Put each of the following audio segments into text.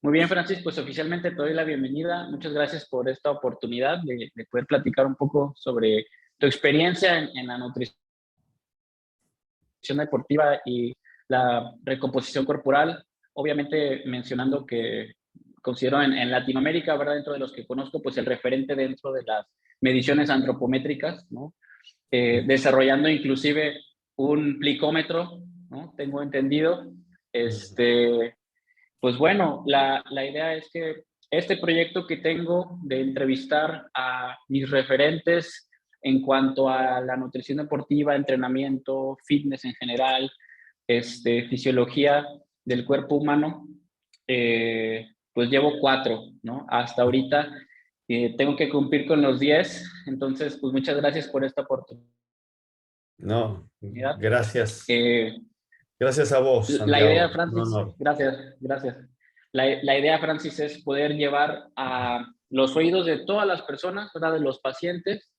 Muy bien, Francis, pues oficialmente te doy la bienvenida. Muchas gracias por esta oportunidad de poder platicar un poco sobre tu experiencia en la nutrición deportiva y la recomposición corporal. Obviamente mencionando que considero en Latinoamérica, ¿verdad? Dentro de los que conozco, pues el referente dentro de las mediciones antropométricas, ¿no? Desarrollando inclusive un plicómetro, ¿no? Tengo entendido. Este, pues bueno, la idea es que este proyecto que tengo de entrevistar a mis referentes en cuanto a la nutrición deportiva, entrenamiento, fitness en general, fisiología del cuerpo humano, pues llevo 4, ¿no? Hasta ahorita tengo que cumplir con los 10, entonces pues muchas gracias por esta oportunidad. No, gracias. Eh, Gracias a vos, La idea, Santiago. Un Francis, honor. gracias, gracias. La idea, Francis, es poder llevar a los oídos de todas las personas, ¿verdad? De los pacientes,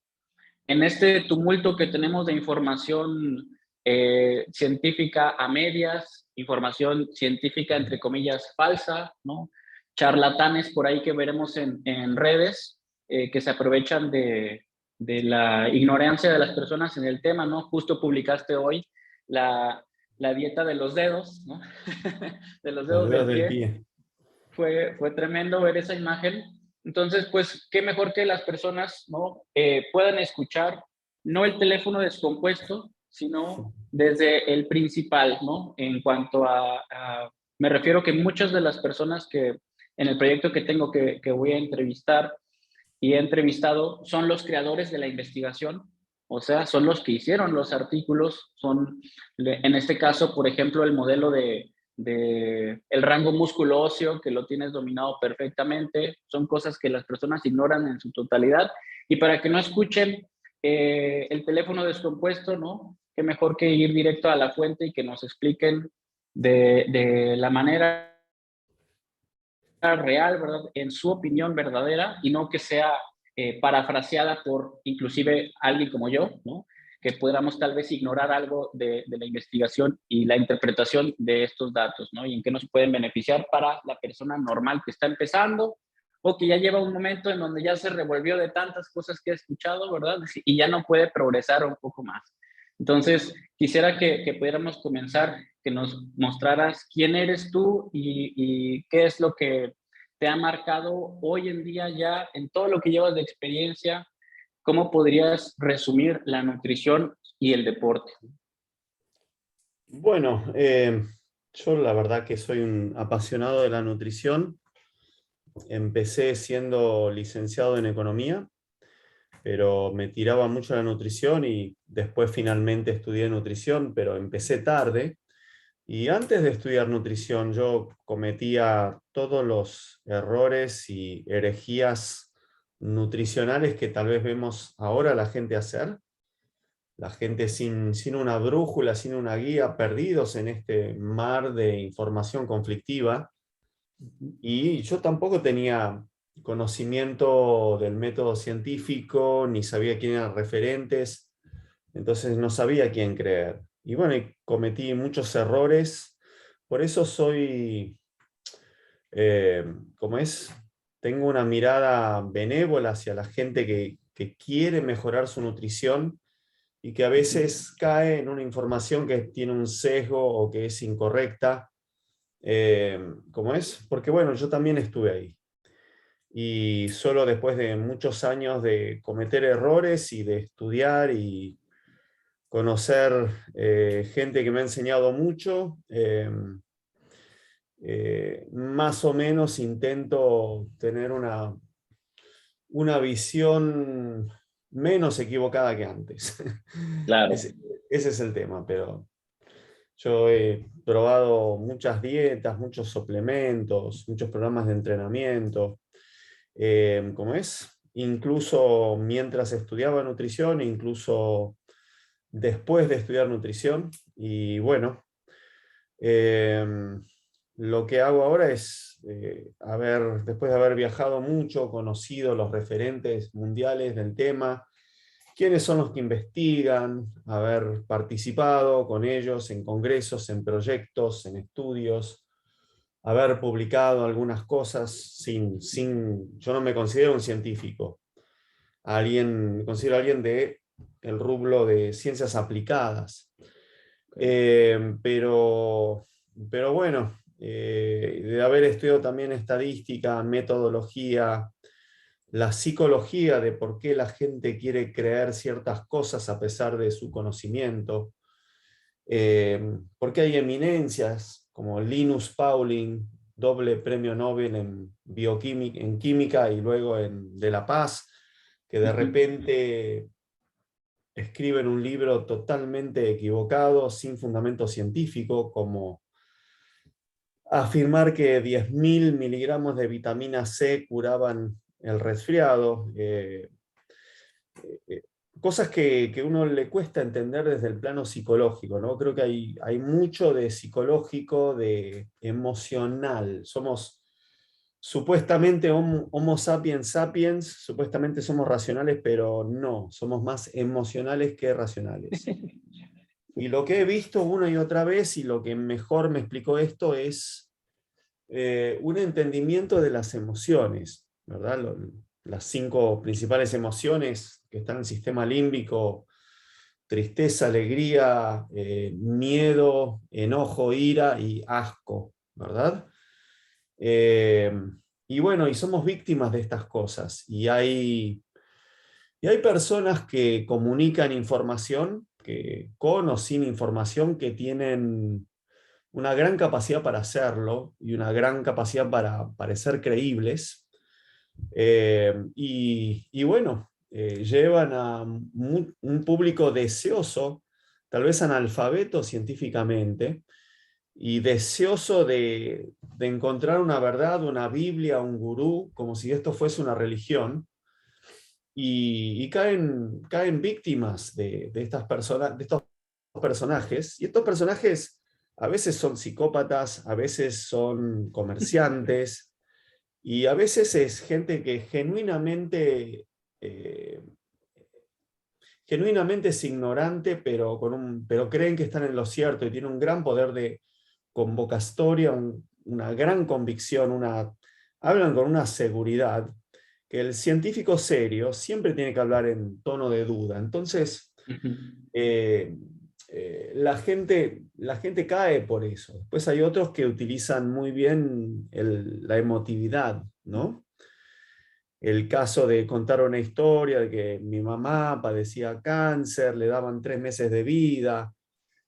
en este tumulto que tenemos de información científica a medias, información científica, entre comillas, falsa, ¿no? Charlatanes por ahí que veremos en redes que se aprovechan de la ignorancia de las personas en el tema, ¿no? Justo publicaste hoy la dieta de los dedos, ¿no? De los Los dedos dedos del del pie. pie. Fue tremendo ver esa imagen. Entonces, pues, qué mejor que las personas, ¿no? Puedan escuchar no el teléfono descompuesto, sino desde el principal, ¿no? En cuanto me refiero que muchas de las personas que en el proyecto que tengo que voy a entrevistar y he entrevistado son los creadores de la investigación, o sea, son los que hicieron los artículos, son, en este caso, por ejemplo, el modelo de el rango músculo óseo, que lo tienes dominado perfectamente, son cosas que las personas ignoran en su totalidad, y para que no escuchen el teléfono descompuesto, ¿no? Qué mejor que ir directo a la fuente y que nos expliquen de la manera real, ¿verdad? En su opinión verdadera y no que sea parafraseada por inclusive alguien como yo, ¿no? Que podamos tal vez ignorar algo de la investigación y la interpretación de estos datos, ¿no? Y en qué nos pueden beneficiar para la persona normal que está empezando o que ya lleva un momento en donde ya se revolvió de tantas cosas que ha escuchado, ¿verdad? Y ya no puede progresar un poco más. Entonces, quisiera que pudiéramos comenzar, que nos mostraras quién eres tú y qué es lo que te ha marcado hoy en día ya en todo lo que llevas de experiencia. ¿Cómo podrías resumir la nutrición y el deporte? Bueno, yo la verdad que soy un apasionado de la nutrición. Empecé siendo licenciado en economía, pero me tiraba mucho la nutrición y después finalmente estudié nutrición, pero empecé tarde. Y antes de estudiar nutrición, yo cometía todos los errores y herejías nutricionales que tal vez vemos ahora la gente hacer. La gente sin una brújula, sin una guía, perdidos en este mar de información conflictiva. Y yo tampoco tenía conocimiento del método científico, ni sabía quién eran referentes, entonces no sabía a quién creer. Y bueno, y cometí muchos errores, por eso soy, eh, como es, tengo una mirada benévola hacia la gente que quiere mejorar su nutrición y que a veces cae en una información que tiene un sesgo o que es incorrecta, como es, porque bueno, yo también estuve ahí. Y solo después de muchos años de cometer errores y de estudiar y conocer gente que me ha enseñado mucho, más o menos intento tener una visión menos equivocada que antes. Claro. Ese es el tema, pero yo he probado muchas dietas, muchos suplementos, muchos programas de entrenamiento. ¿Cómo es? Incluso mientras estudiaba nutrición, incluso después de estudiar nutrición. Y bueno, eh, lo que hago ahora es, después de haber viajado mucho, conocido los referentes mundiales del tema, quiénes son los que investigan, haber participado con ellos en congresos, en proyectos, en estudios, haber publicado algunas cosas yo no me considero un científico, me considero alguien de el rublo de ciencias aplicadas. Pero bueno, de haber estudiado también estadística, metodología, la psicología de por qué la gente quiere creer ciertas cosas a pesar de su conocimiento, por qué hay eminencias como Linus Pauling, doble premio Nobel en química y luego de La Paz, que de repente escriben un libro totalmente equivocado, sin fundamento científico, como afirmar que 10.000 miligramos de vitamina C curaban el resfriado. Cosas que uno le cuesta entender desde el plano psicológico, ¿no? Creo que hay mucho de psicológico, de emocional. Somos supuestamente homo sapiens sapiens, supuestamente somos racionales, pero no, somos más emocionales que racionales. Y lo que he visto una y otra vez, y lo que mejor me explicó esto, es un entendimiento de las emociones, ¿verdad? Las 5 principales emociones que están en el sistema límbico: tristeza, alegría, miedo, enojo, ira y asco, ¿verdad? Eh, y bueno, y somos víctimas de estas cosas. Y hay personas que comunican información, que con o sin información, que tienen una gran capacidad para hacerlo y una gran capacidad para parecer creíbles. Y bueno, llevan a un público deseoso, tal vez analfabeto científicamente, y deseoso de encontrar una verdad, una Biblia, un gurú, como si esto fuese una religión, y caen víctimas de estas personas, de estos personajes, y estos personajes a veces son psicópatas, a veces son comerciantes, y a veces es gente que eh, genuinamente es ignorante, pero creen que están en lo cierto y tienen un gran poder de convocatoria, una gran convicción, hablan con una seguridad, que el científico serio siempre tiene que hablar en tono de duda. Entonces, eh, la gente cae por eso. Después hay otros que utilizan muy bien la emotividad, ¿no? El caso de contar una historia de que mi mamá padecía cáncer, le daban 3 meses de vida,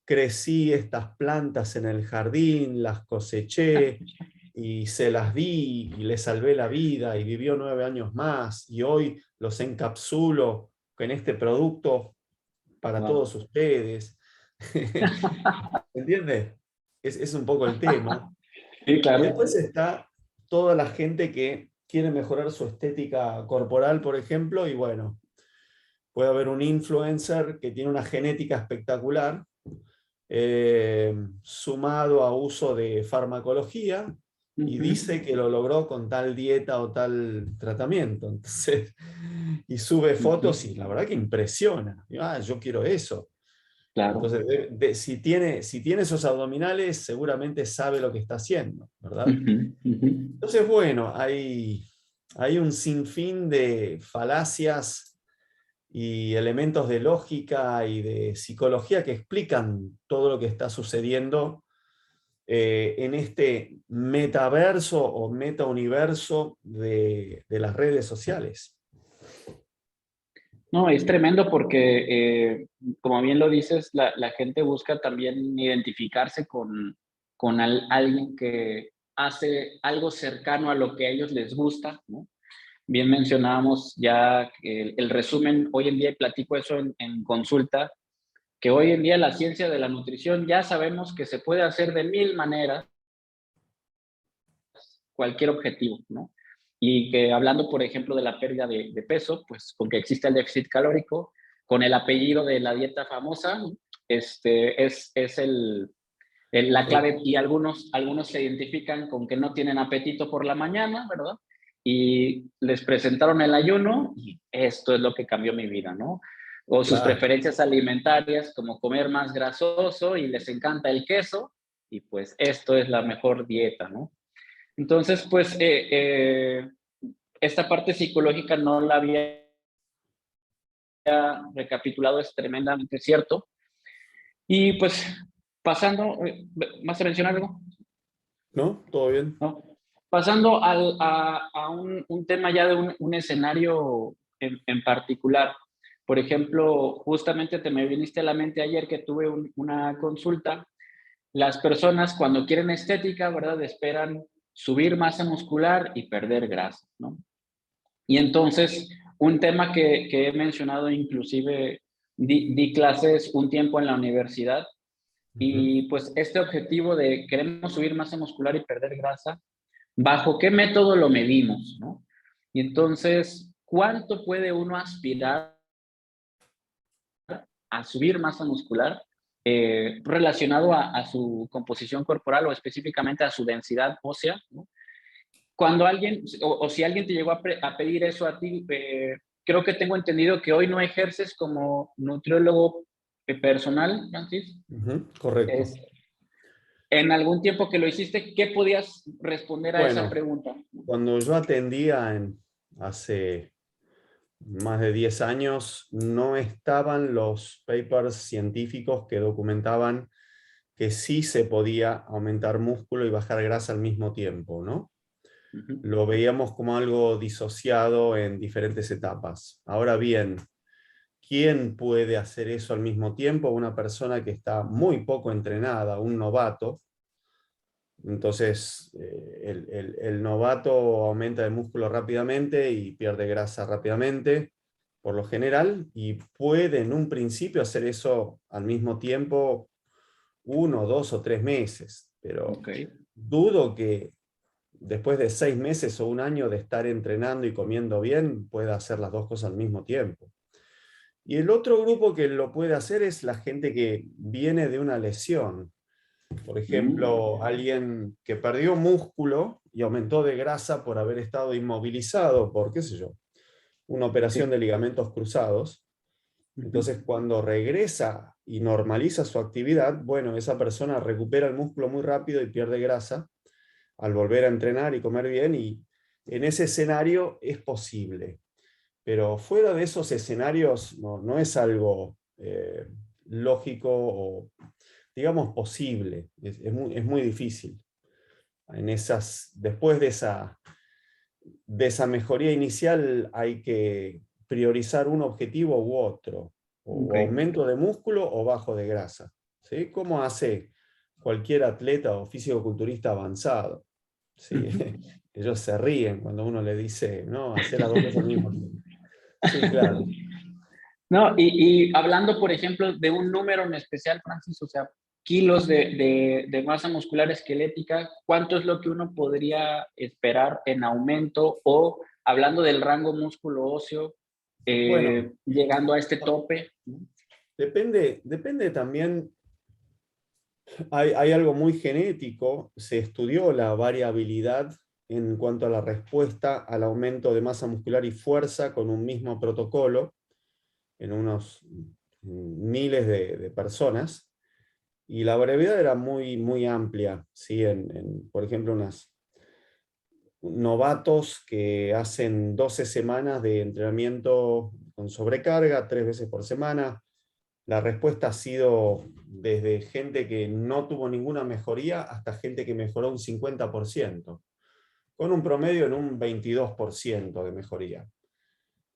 crecí estas plantas en el jardín, las coseché y se las di y le salvé la vida y vivió 9 años más y hoy los encapsulo en este producto para Wow. todos ustedes. ¿Entiendes? Es un poco el tema. Sí, Y claro. después está toda la gente que quiere mejorar su estética corporal, por ejemplo, y bueno, puede haber un influencer que tiene una genética espectacular, sumado a uso de farmacología, y Ujú. dice que lo logró con tal dieta o tal tratamiento. Entonces, y sube fotos y la verdad que impresiona. Yo quiero eso. Claro. Entonces, si tiene esos abdominales, seguramente sabe lo que está haciendo, ¿verdad? Ujú, ujú. Entonces, bueno, hay un sinfín de falacias y elementos de lógica y de psicología que explican todo lo que está sucediendo en este metaverso o metauniverso de las redes sociales. No, es tremendo porque, como bien lo dices, la gente busca también identificarse con alguien que hace algo cercano a lo que a ellos les gusta, ¿no? Bien mencionábamos ya el resumen, hoy en día, y platico eso en consulta, que hoy en día la ciencia de la nutrición ya sabemos que se puede hacer de 1000 maneras cualquier objetivo, ¿no? Y que hablando, por ejemplo, de la pérdida de peso, pues con que existe el déficit calórico, con el apellido de la dieta famosa, es la clave, y algunos se identifican con que no tienen apetito por la mañana, ¿verdad? Y les presentaron el ayuno y esto es lo que cambió mi vida, ¿no? O sus Claro. preferencias alimentarias, como comer más grasoso y les encanta el queso, y pues esto es la mejor dieta, ¿no? Entonces, pues, esta parte psicológica no la había recapitulado, es tremendamente cierto. Y pues, pasando, ¿más a mencionar algo? ¿No? ¿Todo bien? ¿No? Pasando a un tema ya de un escenario en particular. Por ejemplo, justamente te me viniste a la mente ayer que tuve una consulta. Las personas cuando quieren estética, ¿verdad? Esperan subir masa muscular y perder grasa, ¿no? Y entonces, un tema que he mencionado, inclusive di clases un tiempo en la universidad, Ujú. y pues este objetivo de queremos subir masa muscular y perder grasa, ¿bajo qué método lo medimos, no? Y entonces, ¿cuánto puede uno aspirar a subir masa muscular relacionado a su composición corporal o específicamente a su densidad ósea, ¿no? Cuando alguien, o si alguien te llegó a pedir eso a ti, creo que tengo entendido que hoy no ejerces como nutriólogo personal, Francis. Ujú, correcto. Es, en algún tiempo que lo hiciste, ¿qué podías responder a esa Bueno, pregunta? cuando yo atendía hace más de 10 años, no estaban los papers científicos que documentaban que sí se podía aumentar músculo y bajar grasa al mismo tiempo, ¿no? Ujú. Lo veíamos como algo disociado en diferentes etapas. Ahora bien, ¿quién puede hacer eso al mismo tiempo? Una persona que está muy poco entrenada, un novato. Entonces, el novato aumenta de músculo rápidamente y pierde grasa rápidamente, por lo general, y puede en un principio hacer eso al mismo tiempo 1, 2 o 3 meses, pero Ok. dudo que después de 6 meses o un año de estar entrenando y comiendo bien, pueda hacer las dos cosas al mismo tiempo. Y el otro grupo que lo puede hacer es la gente que viene de una lesión. Por ejemplo, Mm, alguien que perdió músculo y aumentó de grasa por haber estado inmovilizado por, qué sé yo, una operación sí. de ligamentos cruzados. Ujú. Entonces, cuando regresa y normaliza su actividad, bueno, esa persona recupera el músculo muy rápido y pierde grasa al volver a entrenar y comer bien, y en ese escenario es posible. Pero fuera de esos escenarios no es algo lógico o, digamos, posible. Es muy difícil. Después de esa mejoría inicial hay que priorizar un objetivo u otro, Ok. o aumento de músculo o bajo de grasa. ¿Sí? Como hace cualquier atleta o físico-culturista avanzado. ¿Sí? Ellos se ríen cuando uno le dice, no, hacer las dos cosas al mismo tiempo. Sí, claro. No, y hablando, por ejemplo, de un número en especial, Francis, o sea, kilos de masa muscular esquelética, ¿cuánto es lo que uno podría esperar en aumento? O hablando del rango músculo óseo, Bueno, llegando a este tope, ¿no? depende también, hay algo muy genético, se estudió la variabilidad en cuanto a la respuesta al aumento de masa muscular y fuerza con un mismo protocolo en unos miles de personas, y la variabilidad era muy, muy amplia, ¿sí? Por ejemplo, unos novatos que hacen 12 semanas de entrenamiento con sobrecarga, 3 veces por semana. La respuesta ha sido desde gente que no tuvo ninguna mejoría hasta gente que mejoró un 50%, con un promedio en un 22% de mejoría.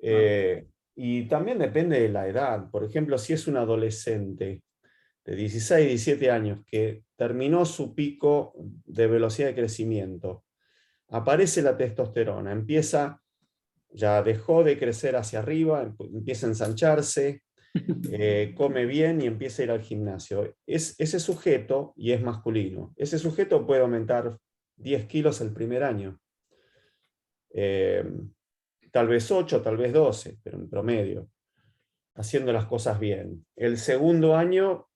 Wow. Y también depende de la edad. Por ejemplo, si es un adolescente de 16, 17 años que terminó su pico de velocidad de crecimiento, aparece la testosterona, ya dejó de crecer hacia arriba, empieza a ensancharse, come bien y empieza a ir al gimnasio. Ese sujeto, y es masculino, ese sujeto puede aumentar 10 kilos el primer año. Eh, Tal vez 8, tal vez 12, pero en promedio, haciendo las cosas bien. El segundo año,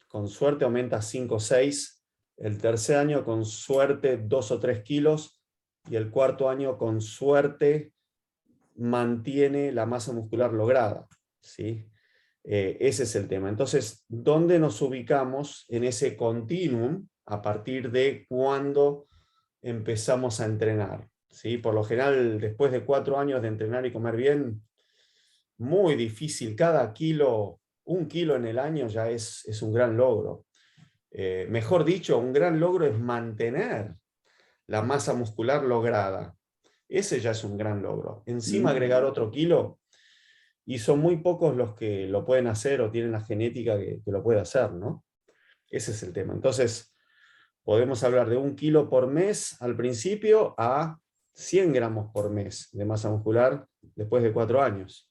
con suerte, aumenta 5 o 6. El tercer año, con suerte, 2 o 3 kilos. Y el cuarto año, con suerte, mantiene la masa muscular lograda. ¿Sí? Ese es el tema. Entonces, ¿dónde nos ubicamos en ese continuum a partir de cuándo empezamos a entrenar, ¿sí? Por lo general, después de 4 años de entrenar y comer bien, muy difícil, cada kilo, 1 kilo en el año ya es un gran logro. Mejor dicho, un gran logro es mantener la masa muscular lograda. Ese ya es un gran logro. Encima agregar otro kilo, y son muy pocos los que lo pueden hacer o tienen la genética que lo puede hacer, ¿no? Ese es el tema. Entonces, podemos hablar de 1 kilo por mes al principio a 100 gramos por mes de masa muscular después de 4 años.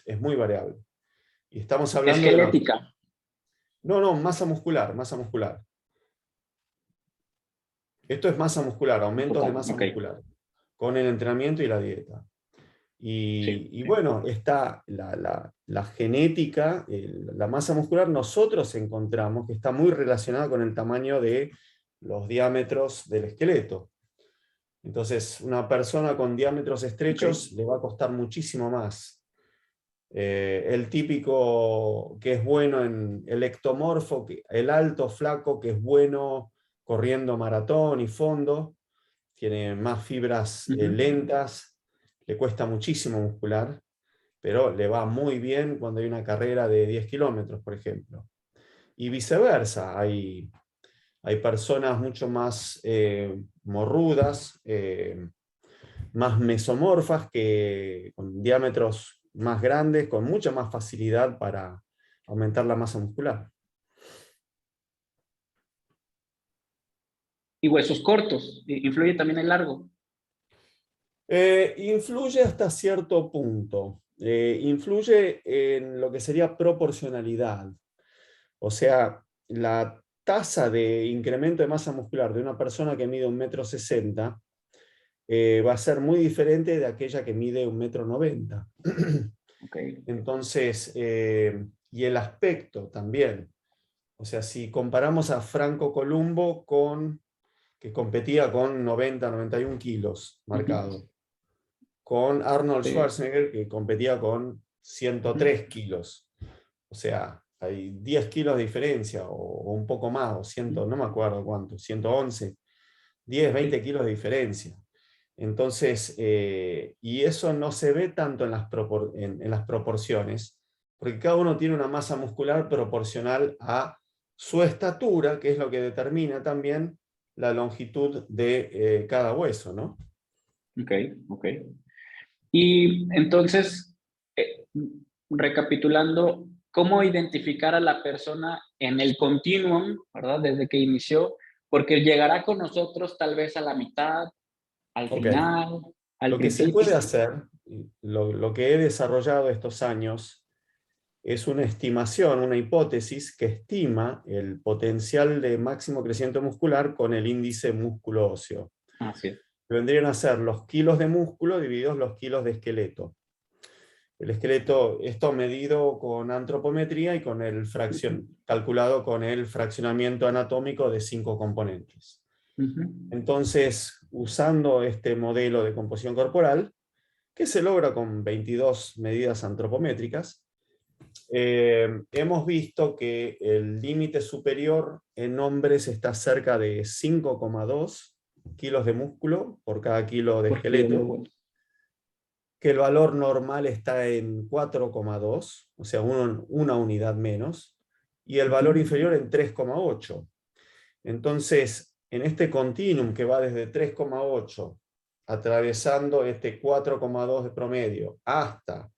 Es muy variable. Y estamos hablando Esquelética. No, masa muscular, masa muscular. Esto es masa muscular, aumentos de masa muscular, con el entrenamiento y la dieta. Y bueno, está la genética, la masa muscular, nosotros encontramos que está muy relacionada con el tamaño de los diámetros del esqueleto. Entonces, una persona con diámetros estrechos le va a costar muchísimo más. El típico que es bueno en el ectomorfo, el alto flaco que es bueno corriendo maratón y fondo, tiene más fibras lentas, le cuesta muchísimo muscular, pero le va muy bien cuando hay una carrera de 10 kilómetros, por ejemplo. Y viceversa, hay personas mucho más morrudas, más mesomorfas, con diámetros más grandes, con mucha más facilidad para aumentar la masa muscular. Y huesos cortos, ¿influye también el largo? Influye hasta cierto punto. Influye en lo que sería proporcionalidad. O sea, la tasa de incremento de masa muscular de una persona que mide 1,60 m va a ser muy diferente de aquella que mide 1,90 m. Entonces, y el aspecto también. O sea, si comparamos a Franco Columbo que competía con 90-91 kilos marcado, con Arnold Schwarzenegger, que competía con 103 kilos. O sea, hay 10 kilos de diferencia, o un poco más, o 100, no me acuerdo cuánto, 111, 10, 20 kilos de diferencia. Entonces, y eso no se ve tanto en las proporciones, porque cada uno tiene una masa muscular proporcional a su estatura, que es lo que determina también la longitud de cada hueso, ¿no? Ok. Y entonces, recapitulando, ¿cómo identificar a la persona en el continuum, ¿verdad? Desde que inició, porque llegará con nosotros tal vez a la mitad, al final, al Lo que se principio. puede hacer, lo que he desarrollado estos años, es una estimación, una hipótesis que estima el potencial de máximo crecimiento muscular con el índice músculo óseo. Así es. Vendrían a ser los kilos de músculo divididos los kilos de esqueleto. El esqueleto, esto medido con antropometría y con calculado con el fraccionamiento anatómico de 5 componentes. Entonces, usando este modelo de composición corporal, que se logra con 22 medidas antropométricas, hemos visto que el límite superior en hombres está cerca de 5,2 kilos de músculo por cada kilo de esqueleto, que el valor normal está en 4,2, o sea, una unidad menos, y el valor inferior en 3,8. Entonces, en este continuum que va desde 3,8, atravesando este 4,2 de promedio, hasta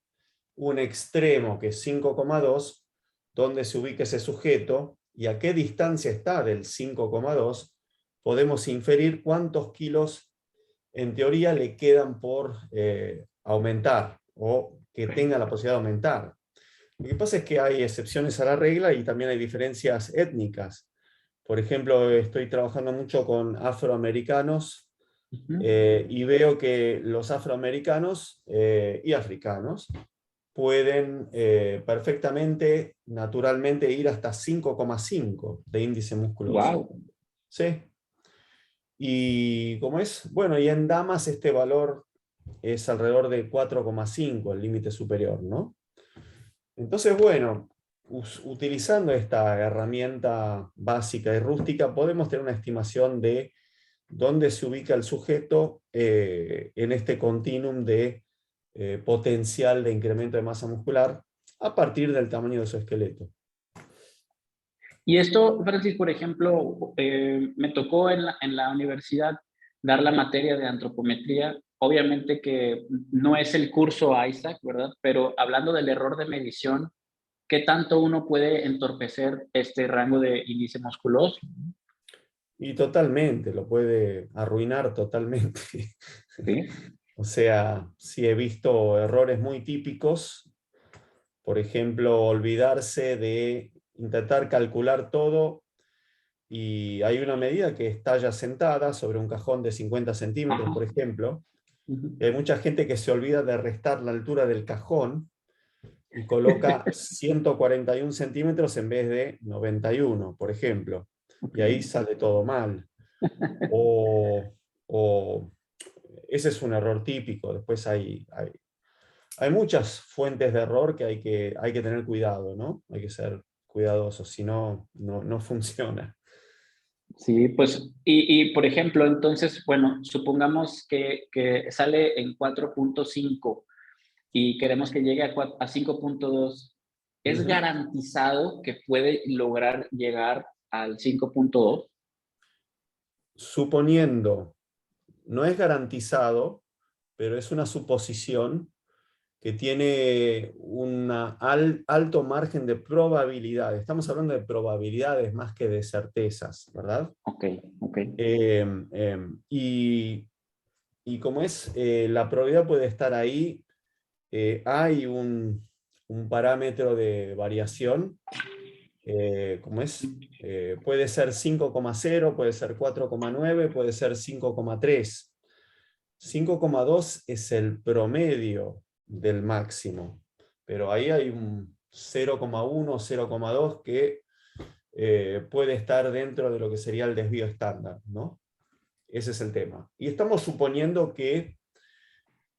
un extremo que es 5,2, donde se ubica ese sujeto y a qué distancia está del 5,2, podemos inferir cuántos kilos en teoría le quedan por aumentar o que tenga la posibilidad de aumentar. Lo que pasa es que hay excepciones a la regla y también hay diferencias étnicas. Por ejemplo, estoy trabajando mucho con afroamericanos y veo que los afroamericanos y africanos pueden perfectamente, naturalmente, ir hasta 5,5 de índice musculoso. Wow. ¿Sí? Y ¿cómo es? Bueno, y en damas este valor es alrededor de 4,5, el límite superior, ¿no? Entonces, bueno, utilizando esta herramienta básica y rústica, podemos tener una estimación de dónde se ubica el sujeto en este continuum de potencial de incremento de masa muscular a partir del tamaño de su esqueleto. Y esto, Francis, por ejemplo, me tocó en la universidad dar la materia de antropometría. Obviamente que no es el curso Isaac, ¿verdad? Pero hablando del error de medición, ¿qué tanto uno puede entorpecer este rango de índice musculoso? Y totalmente, lo puede arruinar totalmente. ¿Sí? O sea, sí he visto errores muy típicos, por ejemplo, olvidarse de intentar calcular todo y hay una medida que está ya sentada sobre un cajón de 50 centímetros, Ajá. por ejemplo, Ujú. y hay mucha gente que se olvida de restar la altura del cajón y coloca 141 centímetros en vez de 91, por ejemplo, Ok. y ahí sale todo mal. O, o ese es un error típico. Después hay muchas fuentes de error que hay que tener cuidado, ¿no? Hay que ser cuidadosos, si no, no funciona. Sí, pues, por ejemplo, entonces, bueno, supongamos que sale en 4.5 y queremos que llegue a 5.2. ¿Es Ujú. garantizado que puede lograr llegar al 5.2? Suponiendo, no es garantizado, pero es una suposición que tiene un alto margen de probabilidad. Estamos hablando de probabilidades más que de certezas, ¿verdad? Ok, ok. Eh, y, y como es, la probabilidad puede estar ahí, hay un parámetro de variación, como es, puede ser 5,0, puede ser 4,9, puede ser 5,3. 5,2 es el promedio del máximo, pero ahí hay un 0,1, 0,2 que puede estar dentro de lo que sería el desvío estándar, ¿no? Ese es el tema. Y estamos suponiendo que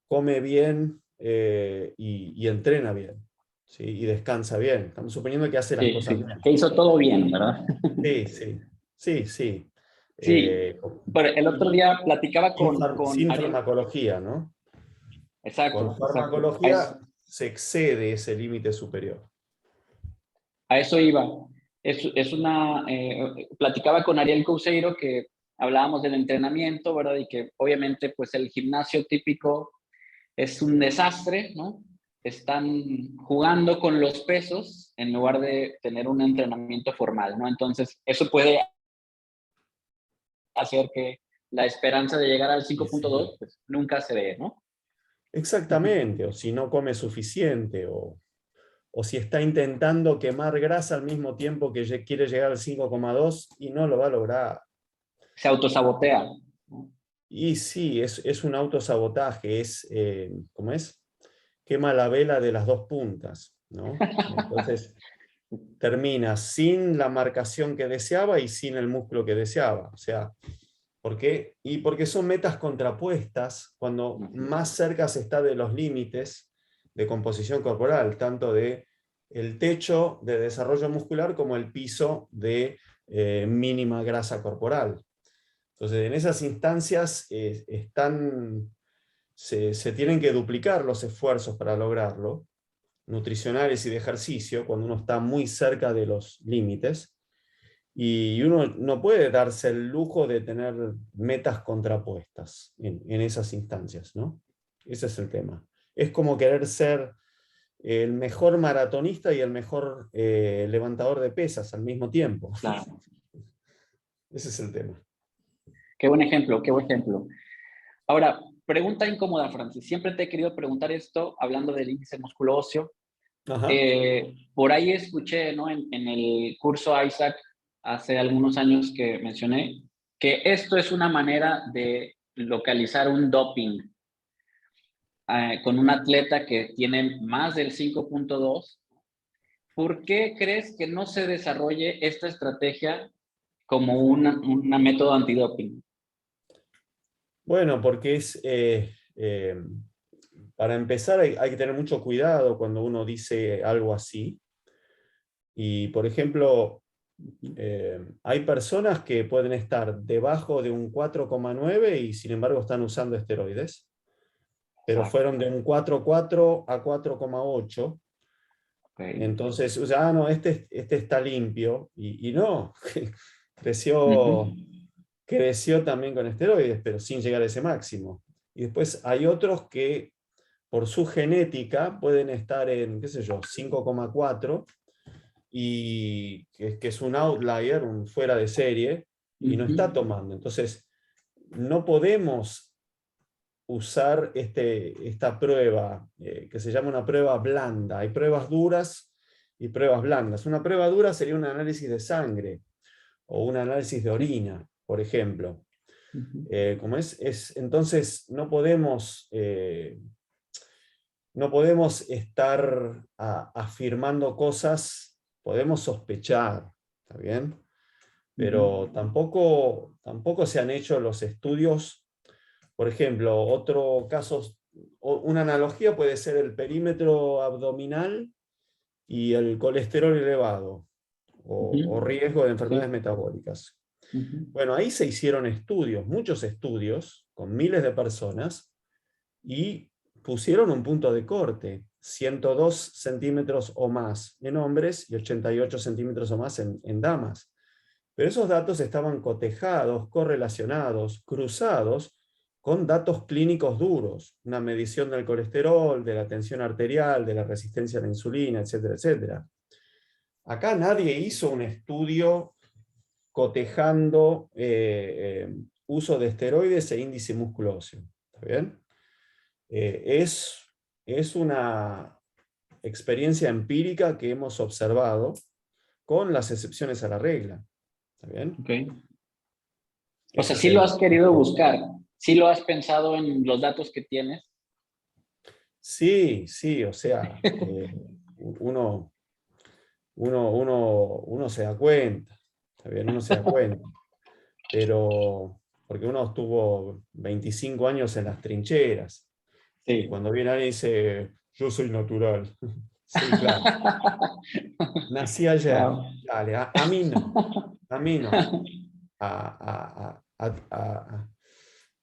come bien y entrena bien, ¿sí? Y descansa bien. Estamos suponiendo que hace las Sí, cosas sí. bien. Que hizo todo bien, ¿verdad? Sí, sí, sí, sí. Sí. Eh, Pero el otro día platicaba con sin Ariel. farmacología, ¿no? Con Exacto, exacto. farmacología se excede ese límite superior. A eso iba. Platicaba con Ariel Couseiro que hablábamos del entrenamiento, ¿verdad? Y que obviamente pues el gimnasio típico es un desastre, ¿no? Están jugando con los pesos en lugar de tener un entrenamiento formal, ¿no? Entonces, eso puede hacer que la esperanza de llegar al Y sí, 5.2 pues nunca se dé, ¿no? exactamente, o si no come suficiente, o si está intentando quemar grasa al mismo tiempo que quiere llegar al 5,2 y no lo va a lograr. Se autosabotea, ¿no? Y sí, es un autosabotaje, ¿cómo es? Quema la vela de las dos puntas, ¿no? Entonces termina sin la marcación que deseaba y sin el músculo que deseaba. O sea, ¿por qué? Y porque son metas contrapuestas cuando más cerca se está de los límites de composición corporal, tanto de el techo de desarrollo muscular como el piso de mínima grasa corporal. Entonces, en esas instancias se tienen que duplicar los esfuerzos para lograrlo, nutricionales y de ejercicio, cuando uno está muy cerca de los límites, y uno no puede darse el lujo de tener metas contrapuestas en esas instancias, ¿no? Ese es el tema. Es como querer ser el mejor maratonista y el mejor levantador de pesas al mismo tiempo. Claro. Ese es el tema. Qué buen ejemplo, qué buen ejemplo. Ahora, pregunta incómoda, Francis. Siempre te he querido preguntar esto, hablando del índice músculo óseo. Ajá. Por ahí escuché, ¿no? En el curso Isaac, hace algunos años que mencioné, que esto es una manera de localizar un doping con un atleta que tiene más del 5.2. ¿Por qué crees que no se desarrolle esta estrategia como una método antidoping? Bueno, porque para empezar hay que tener mucho cuidado cuando uno dice algo así. Y, por ejemplo, Hay personas que pueden estar debajo de un 4,9 y sin embargo están usando esteroides, pero fueron de un 4,4 a 4,8. Okay. Entonces, o sea, no, este está limpio, y no, creció, creció también con esteroides, pero sin llegar a ese máximo. Y después hay otros que por su genética pueden estar en, qué sé yo, 5,4, y que es un outlier, un fuera de serie, y no está tomando. Entonces, no podemos usar esta prueba, que se llama una prueba blanda. Hay pruebas duras y pruebas blandas. Una prueba dura sería un análisis de sangre o un análisis de orina, por ejemplo. Entonces, no podemos estar afirmando cosas, podemos sospechar, ¿está bien? Pero tampoco se han hecho los estudios. Por ejemplo, otro caso, una analogía puede ser el perímetro abdominal y el colesterol elevado, o riesgo de enfermedades metabólicas. Bueno, ahí se hicieron estudios, muchos estudios, con miles de personas, y pusieron un punto de corte, 102 centímetros o más en hombres y 88 centímetros o más en damas. Pero esos datos estaban cotejados, correlacionados, cruzados con datos clínicos duros, una medición del colesterol, de la tensión arterial, de la resistencia a la insulina, etcétera, etcétera. Acá nadie hizo un estudio cotejando uso de esteroides e índice músculo óseo. ¿Está bien? Es una experiencia empírica que hemos observado con las excepciones a la regla. ¿Está bien? Okay. O sea, sí lo has querido buscar, sí lo has pensado en los datos que tienes. Sí, sí, o sea, uno se da cuenta, ¿está bien? Uno se da cuenta, pero porque uno estuvo 25 años en las trincheras, y Sí. cuando viene alguien y dice, yo soy natural, sí, claro, nací ayer, Wow. dale, a mí no, a mí no, a, a,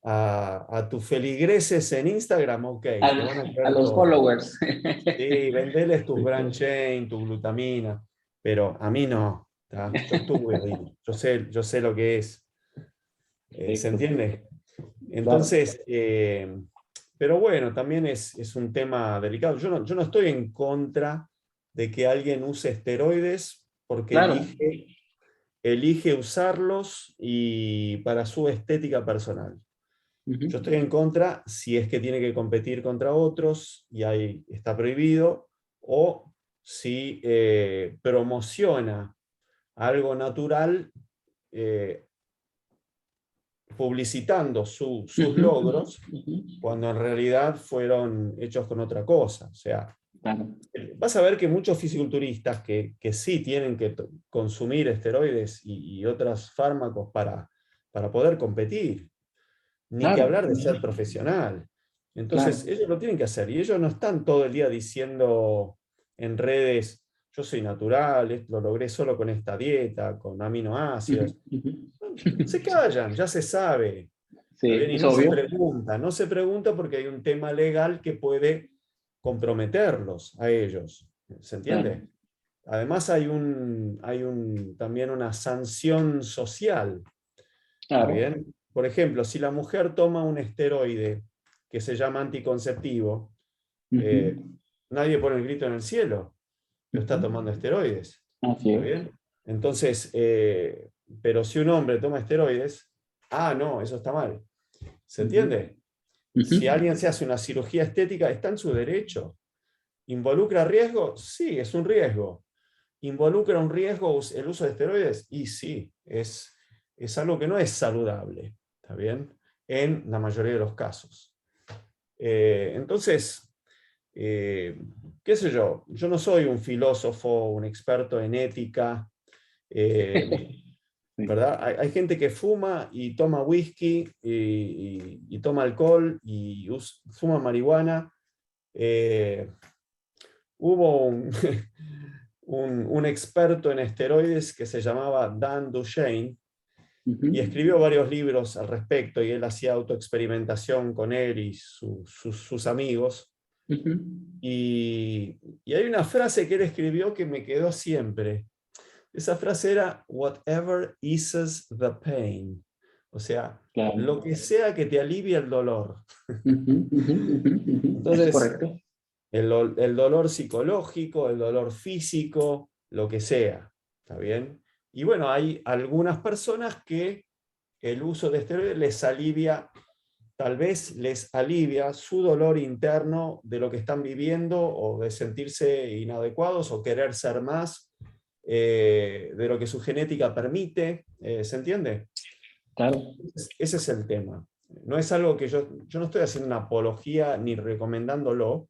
a, a tus feligreses en Instagram, ok, te van a A creer los todo. followers. Sí, vendeles tus Sí, brain claro. chain, tu glutamina, pero a mí no. ¿Tá? Yo estuve ahí, yo sé lo que es. ¿Se Perfecto. entiende? Claro. Entonces, pero bueno, también es un tema delicado. Yo no estoy en contra de que alguien use esteroides porque Claro. elige usarlos y para su estética personal. Yo estoy en contra si es que tiene que competir contra otros y ahí está prohibido, o si promociona algo natural, eh, publicitando sus logros, cuando en realidad fueron hechos con otra cosa. O sea, Claro. vas a ver que muchos fisiculturistas que sí tienen que consumir esteroides y otros fármacos para poder competir, ni que Claro. hablar de ser profesional. Claro. Entonces, ellos lo tienen que hacer, y ellos no están todo el día diciendo en redes, yo soy natural, lo logré solo con esta dieta, con aminoácidos. Se callan, ya se sabe. ¿Está Sí, bien? Y es no se obvio. pregunta, no se pregunta porque hay un tema legal que puede comprometerlos a ellos. ¿Se Claro. entiende? Además también una sanción social. ¿Está Claro. bien? Por ejemplo, si la mujer toma un esteroide que se llama anticonceptivo, eh, nadie pone el grito en el cielo, pero está tomando esteroides. Así ¿Está es. bien? Entonces, pero si un hombre toma esteroides, no, eso está mal. ¿Se entiende? Si alguien se hace una cirugía estética, está en su derecho. ¿Involucra riesgo? Sí, es un riesgo. ¿Involucra un riesgo el uso de esteroides? Y sí, es algo que no es saludable, ¿está bien? En la mayoría de los casos. Entonces, qué sé yo no soy un filósofo, un experto en ética, Sí. ¿verdad? Hay gente que fuma y toma whisky y toma alcohol y fuma marihuana. Hubo un experto en esteroides que se llamaba Dan Duchaine, y Ujú, escribió varios libros al respecto, y él hacía autoexperimentación con él y sus amigos. ujú. Y hay una frase que él escribió que me quedó siempre. Esa frase era, whatever eases the pain. O sea, Claro. lo que sea que te alivie el dolor. Ujú, ujú, ujú, ujú. Es Entonces, correcto. el dolor psicológico, el dolor físico, lo que sea. ¿Está bien? Y bueno, hay algunas personas que el uso de esteroides les alivia, tal vez les alivia su dolor interno de lo que están viviendo, o de sentirse inadecuados o querer ser más de lo que su genética permite. ¿Se entiende? Claro. Ese es el tema. No es algo que yo no estoy haciendo una apología ni recomendándolo,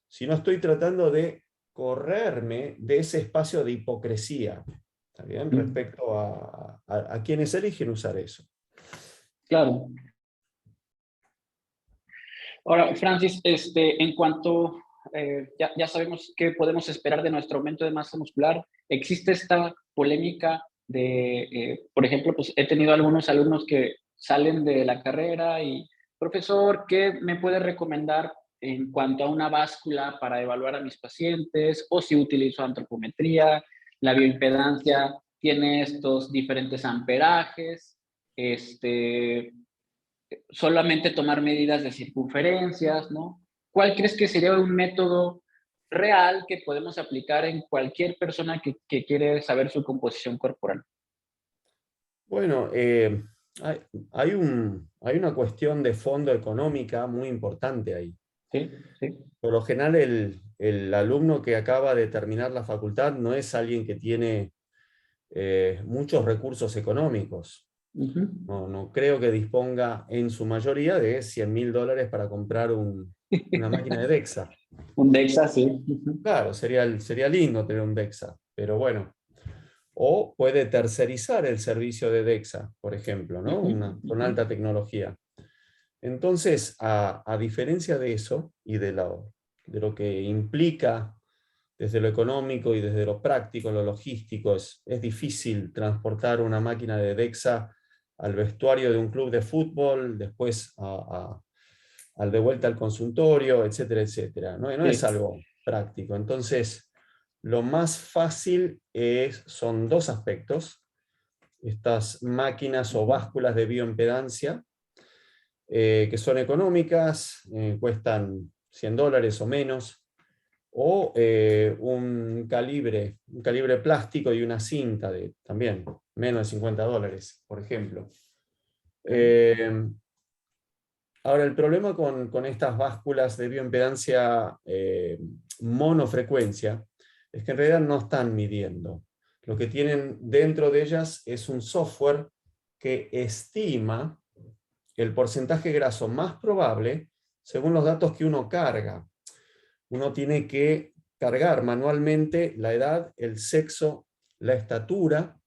sino estoy tratando de correrme de ese espacio de hipocresía, ¿está bien? Mm, Respecto a quienes eligen usar eso. claro. Ahora, Francis, en cuanto ya sabemos qué podemos esperar de nuestro aumento de masa muscular, existe esta polémica de, por ejemplo, pues he tenido algunos alumnos que salen de la carrera y, profesor, ¿qué me puede recomendar en cuanto a una báscula para evaluar a mis pacientes? O si utilizo antropometría, la bioimpedancia tiene estos diferentes amperajes, solamente tomar medidas de circunferencias, ¿no? ¿Cuál crees que sería un método real que podemos aplicar en cualquier persona que quiere saber su composición corporal? Bueno, hay, hay una cuestión de fondo económica muy importante ahí. Sí, sí. Por lo general, el alumno que acaba de terminar la facultad no es alguien que tiene muchos recursos económicos. Ujú. No creo que disponga en su mayoría de $100.000 para comprar una máquina de DEXA. Un DEXA, sí. Ujú. Claro, sería lindo tener un DEXA, pero bueno. O puede tercerizar el servicio de DEXA, por ejemplo, ¿no? Ujú, Con ujú. alta tecnología. Entonces, a diferencia de eso y de lo que implica desde lo económico y desde lo práctico, lo logístico, es difícil transportar una máquina de DEXA al vestuario de un club de fútbol, después al de vuelta al consultorio, etcétera, etcétera. No es Sí. algo práctico. Entonces, lo más fácil son dos aspectos: estas máquinas o Ujú. básculas de bioimpedancia, que son económicas, cuestan $100 o menos, o un calibre plástico y una cinta de también menos de $50, por ejemplo. Okey. Eh, Ahora, el problema con estas básculas de bioimpedancia monofrecuencia es que en realidad no están midiendo. Lo que tienen dentro de ellas es un software que estima el porcentaje graso más probable según los datos que uno carga. Uno tiene que cargar manualmente la edad, el sexo, la estatura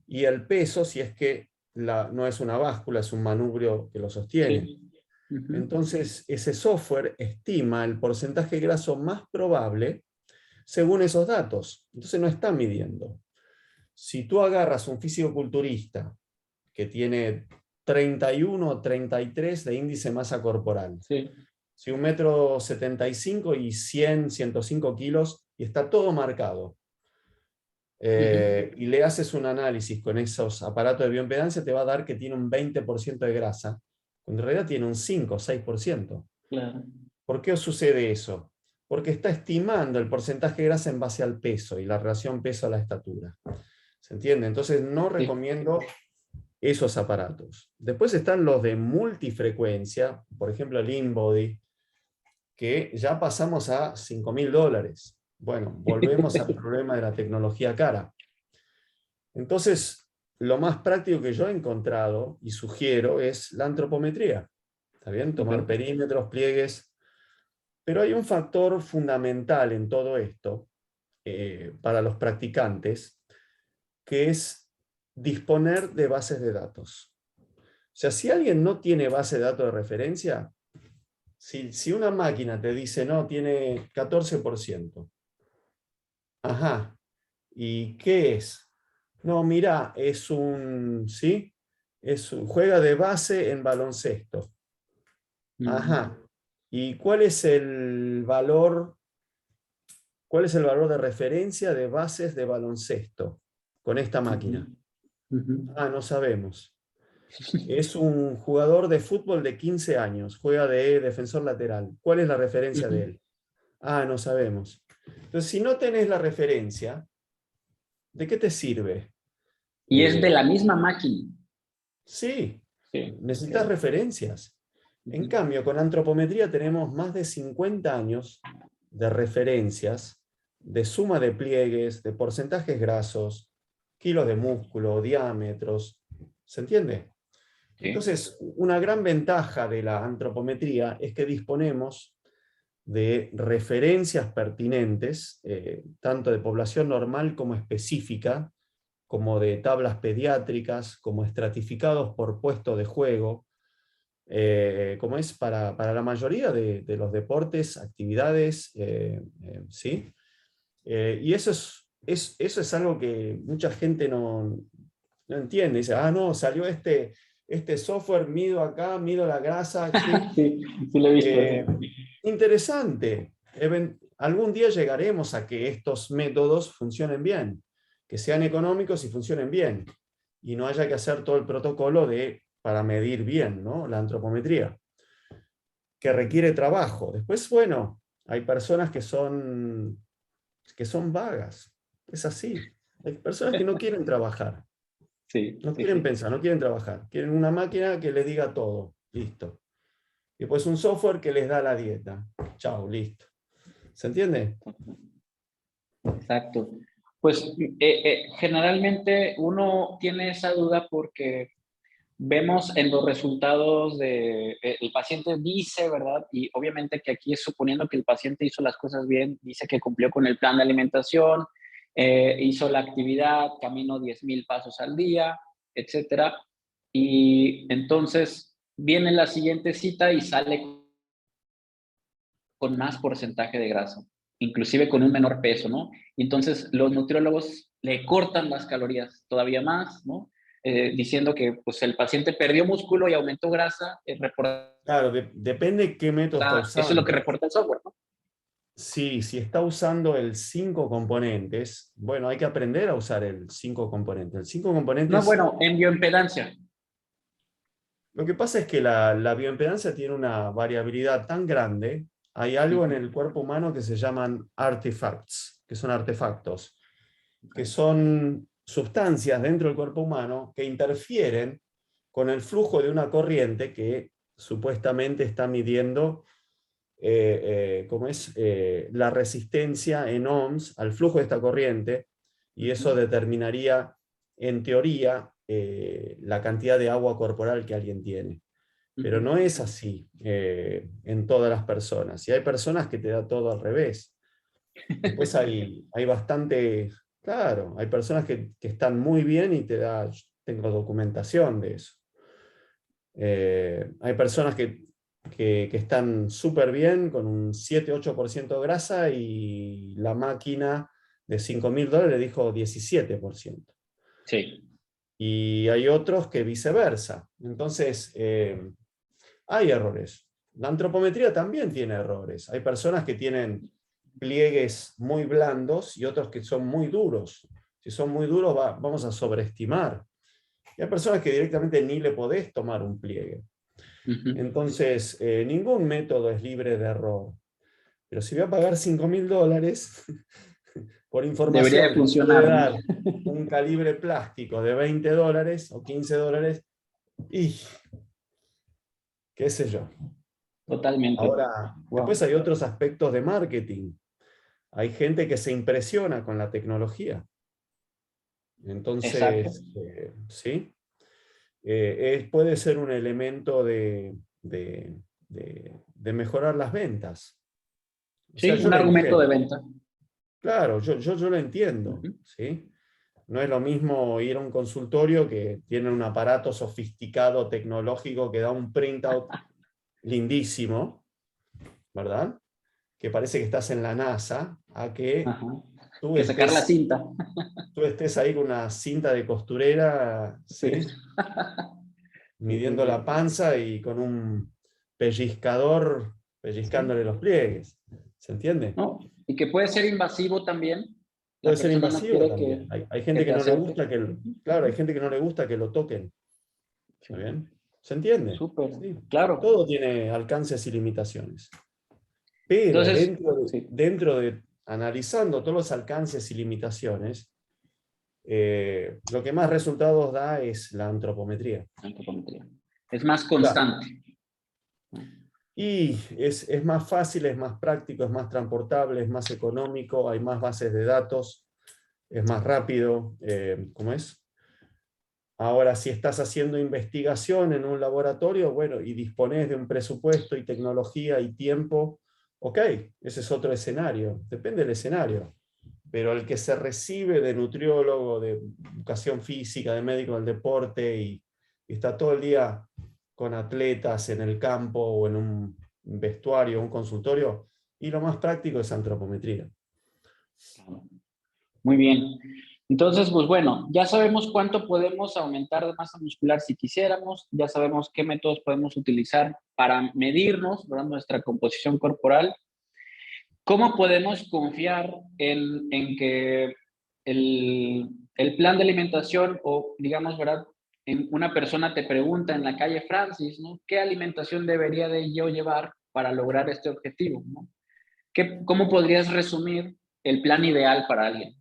y el peso, si es que no es una báscula, es un manubrio que lo sostiene. Sí. Ujú. Entonces, ese software estima el porcentaje graso más probable según esos datos. Entonces no está midiendo. Si tú agarras un fisicoculturista que tiene 31 o 33 de índice de masa corporal, Sí. si 1,75 m y 105 kilos, y está todo marcado, Ujú. y le haces un análisis con esos aparatos de bioimpedancia, te va a dar que tiene un 20% de grasa, cuando en realidad tiene un 5 o 6%. Claro. ¿Por qué os sucede eso? Porque está estimando el porcentaje de grasa en base al peso y la relación peso a la estatura. ¿Se entiende? Entonces no Sí. recomiendo esos aparatos. Después están los de multifrecuencia, por ejemplo el InBody, que ya pasamos a $5.000. Bueno, volvemos al problema de la tecnología cara. Entonces, lo más práctico que yo he encontrado y sugiero es la antropometría. ¿Está bien? Tomar Okey. perímetros, pliegues. Pero hay un factor fundamental en todo esto, para los practicantes, que es disponer de bases de datos. O sea, si alguien no tiene base de datos de referencia, si una máquina te dice, no, tiene 14%, ajá, ¿Y qué es? No, mira, ¿sí? Juega de base en baloncesto. Ajá. ¿Y cuál es el valor de referencia de bases de baloncesto con esta máquina? Ah, no sabemos. Es un jugador de fútbol de 15 años, juega de defensor lateral. ¿Cuál es la referencia de él? Ah, no sabemos. Entonces, si no tenés la referencia, ¿de qué te sirve? Y es de la misma máquina. Sí, Sí. necesitas Sí. referencias. En cambio, con antropometría tenemos más de 50 años de referencias, de suma de pliegues, de porcentajes grasos, kilos de músculo, diámetros. ¿Se entiende? Sí. Entonces, una gran ventaja de la antropometría es que disponemos de referencias pertinentes, tanto de población normal como específica, como de tablas pediátricas, como estratificados por puesto de juego, como es para la mayoría de los deportes, actividades, ¿sí? Y eso es algo que mucha gente no entiende. Dice, ah, no, salió este software, mido acá, mido la grasa, ¿sí? Sí, sí lo he visto. Interesante. Algún día llegaremos a que estos métodos funcionen bien, que sean económicos y funcionen bien, y no haya que hacer todo el protocolo para medir bien, ¿no? La antropometría, que requiere trabajo. Después, bueno, hay personas que son vagas, es así. Hay personas que no quieren trabajar, Sí, no sí, quieren sí. pensar, no quieren trabajar, quieren una máquina que les diga todo, listo. Y después un software que les da la dieta. Chao, listo. ¿Se entiende? Exacto. Pues generalmente uno tiene esa duda porque vemos en los resultados el paciente dice, ¿verdad? Y obviamente que aquí es suponiendo que el paciente hizo las cosas bien, dice que cumplió con el plan de alimentación, hizo la actividad, caminó 10,000 pasos al día, etcétera. Y entonces viene la siguiente cita y sale con más porcentaje de grasa, inclusive con un menor peso, ¿no? Y entonces los nutriólogos le cortan las calorías todavía más, ¿no? Diciendo que pues, el paciente perdió músculo y aumentó grasa, Claro, depende qué método está eso es lo que usando. reporta el software, ¿no? Sí, si está usando el 5 componentes, bueno, hay que aprender a usar el 5 componentes. El 5 No, componentes, bueno, en bioimpedancia. lo que pasa es que la bioimpedancia tiene una variabilidad tan grande, hay algo en el cuerpo humano que se llaman artifacts, que son artefactos, que son sustancias dentro del cuerpo humano que interfieren con el flujo de una corriente que supuestamente está midiendo cómo es la resistencia en ohms al flujo de esta corriente, y eso determinaría, en teoría, la cantidad de agua corporal que alguien tiene. Pero no es así en todas las personas. Y hay personas que te da todo al revés. Después hay bastante, claro, hay personas que están muy bien y tengo documentación de eso. Hay personas que están súper bien con un 7-8% de grasa y la máquina de $5.000 le dijo 17%. Sí. Y hay otros que viceversa. Entonces, hay errores. La antropometría también tiene errores. Hay personas que tienen pliegues muy blandos y otros que son muy duros. Si son muy duros, vamos a sobreestimar. Y hay personas que directamente ni le podés tomar un pliegue. Entonces, ningún método es libre de error. Pero si voy a pagar $5.000 por Debería de información que me puede funcionar, ¿no? dar un calibre plástico de $20 o $15, y qué sé yo. Totalmente. Ahora, después Wow. hay otros aspectos de marketing. Hay gente que se impresiona con la tecnología. Exacto. Entonces, ¿sí? Puede ser un elemento de mejorar las ventas. O sea, Sí, yo un lo argumento de entiendo. venta. Claro, yo lo entiendo, ¿sí? No es lo mismo ir a un consultorio que tiene un aparato sofisticado, tecnológico, que da un printout lindísimo, ¿verdad? Que parece que estás en la NASA, a que Ajá. tú que sacar la estés, cinta. tú estés ahí con una cinta de costurera, Sí. ¿sí? Midiendo Sí. la panza y con un pellizcador pellizcándole Sí. los pliegues. ¿Se entiende? ¿No? Y que puede ser invasivo también. La Puede ser persona no invasivo quiere también. Hay que gente que te no le acerques. gusta que, claro, hay gente que no le gusta que lo toquen. Sí. ¿Está bien? ¿Se entiende? Súper, Sí. claro. Todo tiene alcances y limitaciones. Pero Entonces, sí, dentro de analizando todos los alcances y limitaciones, lo que más resultados da es la antropometría. antropometría. Es más Claro. constante. Y es más fácil, es más práctico, es más transportable, es más económico, hay más bases de datos, es más rápido. ¿Cómo es? Ahora, si estás haciendo investigación en un laboratorio, bueno, y disponés de un presupuesto y tecnología y tiempo, ok, ese es otro escenario, depende del escenario. Pero el que se recibe de nutriólogo, de educación física, de médico del deporte y está todo el día con atletas en el campo o en un vestuario, un consultorio, y lo más práctico es antropometría. Muy bien. Entonces, pues bueno, ya sabemos cuánto podemos aumentar de masa muscular si quisiéramos, ya sabemos qué métodos podemos utilizar para medirnos, ¿verdad? Nuestra composición corporal. ¿Cómo podemos confiar en que el plan de alimentación o, digamos, ¿verdad? En una persona te pregunta en la calle Francis, ¿no? ¿Qué alimentación debería de yo llevar para lograr este objetivo, ¿no? ¿Cómo podrías resumir el plan ideal para alguien?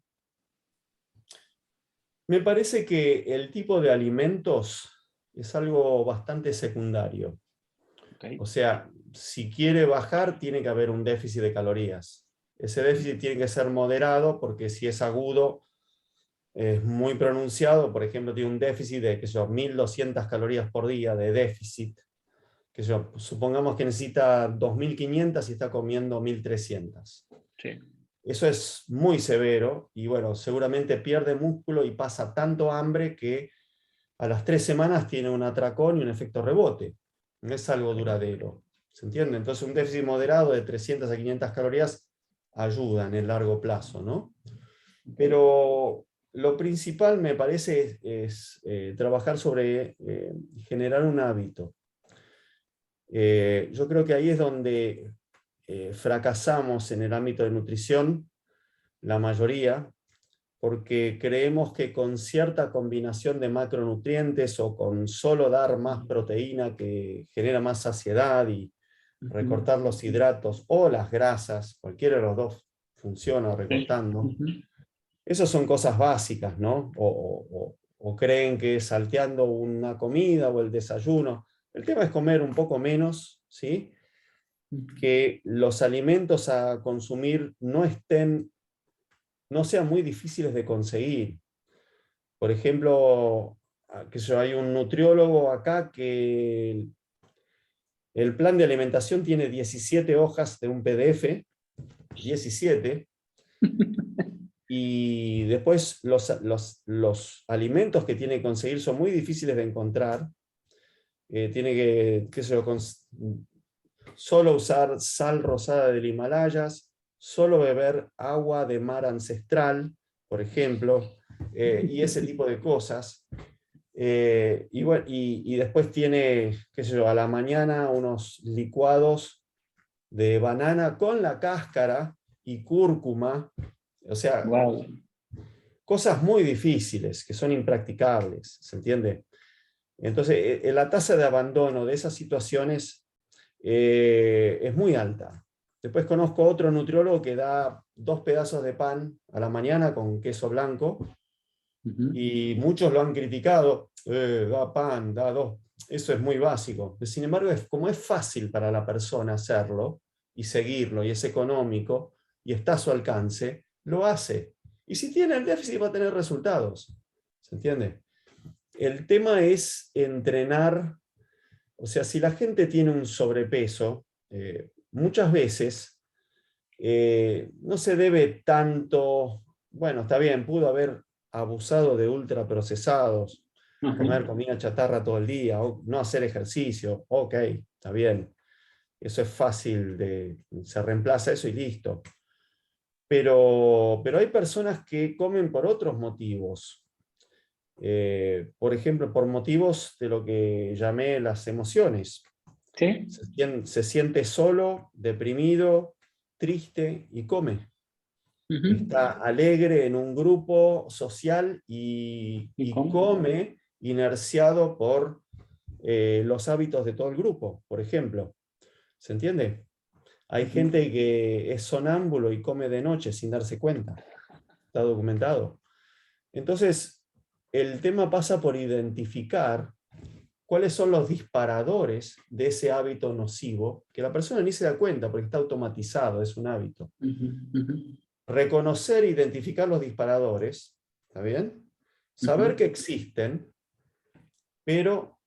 Me parece que el tipo de alimentos es algo bastante secundario. Okay. O sea, si quiere bajar, tiene que haber un déficit de calorías. Ese déficit tiene que ser moderado porque si es agudo, es muy pronunciado. Por ejemplo, tiene un déficit de, qué sé yo, 1200 calorías por día de déficit. Que yo, supongamos que necesita 2500 y está comiendo 1300. Sí. Eso es muy severo y bueno, seguramente pierde músculo y pasa tanto hambre que a las 3 semanas tiene un atracón y un efecto rebote. No es algo duradero. ¿Se entiende? Entonces un déficit moderado de 300 a 500 calorías ayuda en el largo plazo, ¿no? Pero lo principal me parece es trabajar sobre generar un hábito. Yo creo que ahí es donde fracasamos en el ámbito de nutrición, la mayoría, porque creemos que con cierta combinación de macronutrientes o con solo dar más proteína que genera más saciedad y recortar los hidratos o las grasas, cualquiera de los dos funciona Sí. recortando. Esas son cosas básicas, ¿no? O creen que salteando una comida o el desayuno. El tema es comer un poco menos, ¿sí? Que los alimentos a consumir no sean muy difíciles de conseguir. Por ejemplo, hay un nutriólogo acá que el plan de alimentación tiene 17 hojas de un PDF, 17, y después los alimentos que tiene que conseguir son muy difíciles de encontrar. Tiene que, qué sé yo, solo usar sal rosada del Himalayas, solo beber agua de mar ancestral, por ejemplo, y ese tipo de cosas. Y después tiene, qué sé yo, a la mañana unos licuados de banana con la cáscara y cúrcuma, o sea, Wow. cosas muy difíciles que son impracticables, ¿se entiende? Entonces, la tasa de abandono de esas situaciones es muy alta. Después conozco otro nutriólogo que da 2 pedazos de pan a la mañana con queso blanco y muchos lo han criticado, da pan, da 2. Eso es muy básico. Sin embargo, como es fácil para la persona hacerlo y seguirlo, y es económico, y está a su alcance, lo hace. Y si tiene el déficit va a tener resultados. ¿Se entiende? El tema es entrenar, o sea, si la gente tiene un sobrepeso, muchas veces no se debe tanto, bueno, está bien, pudo haber abusado de ultraprocesados, comer comida chatarra todo el día, o no hacer ejercicio, ok, está bien. Eso es fácil, se reemplaza eso y listo. pero hay personas que comen por otros motivos. Por ejemplo, por motivos de lo que llamé las emociones. Sí. Se siente solo, deprimido, triste y come. Ujú. Está alegre en un grupo social ¿Y y cómo? come inerciado por los hábitos de todo el grupo, por ejemplo. ¿Se entiende? Hay Ujú. gente que es sonámbulo y come de noche sin darse cuenta. Está documentado. Entonces, el tema pasa por identificar cuáles son los disparadores de ese hábito nocivo, que la persona ni se da cuenta porque está automatizado, es un hábito. Ujú. Ujú. Reconocer e identificar los disparadores, ¿está bien? Saber Ujú. que existen, pero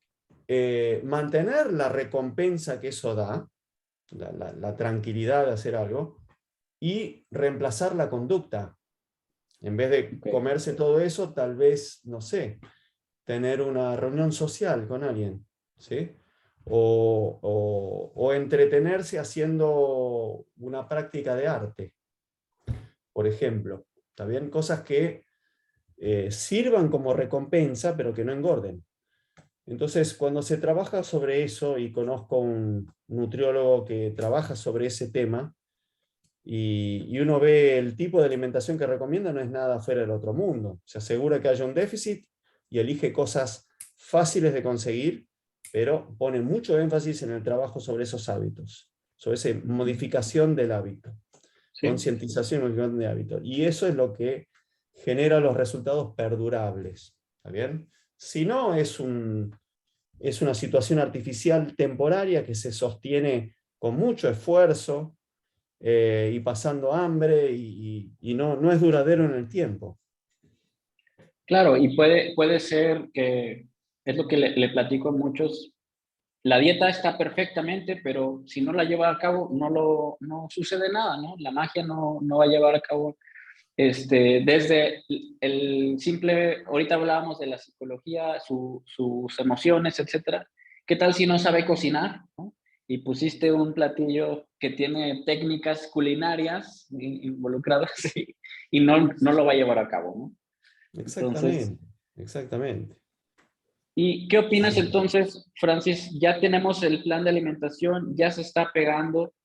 mantener la recompensa que eso da, la tranquilidad de hacer algo, y reemplazar la conducta. En vez de Ok. comerse todo eso, tal vez, no sé, tener una reunión social con alguien, ¿sí? O entretenerse haciendo una práctica de arte, por ejemplo. ¿Está bien? Cosas que sirvan como recompensa, pero que no engorden. Entonces, cuando se trabaja sobre eso, y conozco un nutriólogo que trabaja sobre ese tema, y uno ve el tipo de alimentación que recomienda, no es nada fuera del otro mundo. Se asegura que haya un déficit y elige cosas fáciles de conseguir, pero pone mucho énfasis en el trabajo sobre esos hábitos, sobre esa modificación del hábito, Sí. concientización y modificación de hábito. Y eso es lo que genera los resultados perdurables. ¿Está bien? Si no, es una situación artificial temporaria que se sostiene con mucho esfuerzo, y pasando hambre, y no es duradero en el tiempo. Claro, y puede ser que es lo que le platico a muchos. La dieta está perfectamente, pero si no la lleva a cabo, no sucede nada, ¿no? La magia no va a llevar a cabo. Desde el simple, ahorita hablábamos de la psicología, sus emociones, etcétera. ¿Qué tal si no sabe cocinar, ¿no? Y pusiste un platillo que tiene técnicas culinarias involucradas y no lo va a llevar a cabo, ¿no? Entonces, Exactamente, exactamente. ¿y qué opinas Sí. entonces, Francis? Ya tenemos el plan de alimentación, ya se está pegando.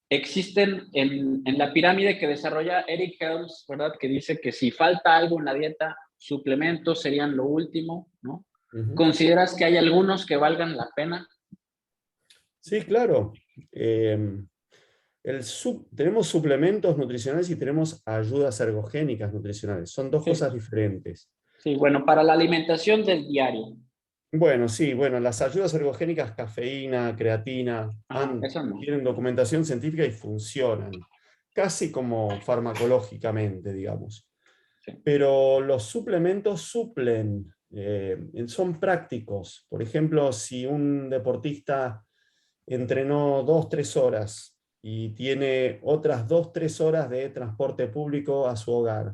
Existen en la pirámide que desarrolla Eric Helms, ¿verdad? Que dice que si falta algo en la dieta, suplementos serían lo último, ¿no? Ujú. ¿Consideras que hay algunos que valgan la pena? Sí, claro. Tenemos suplementos nutricionales y tenemos ayudas ergogénicas nutricionales. Son dos cosas Sí, diferentes. sí, bueno, para la alimentación del diario. Bueno, sí, bueno, las ayudas ergogénicas, cafeína, creatina, Ajá, eso no. tienen documentación científica y funcionan, casi como farmacológicamente, digamos. Sí. Pero los suplementos suplen, son prácticos. Por ejemplo, si un deportista entrenó 2, 3 horas y tiene otras 2, 3 horas de transporte público a su hogar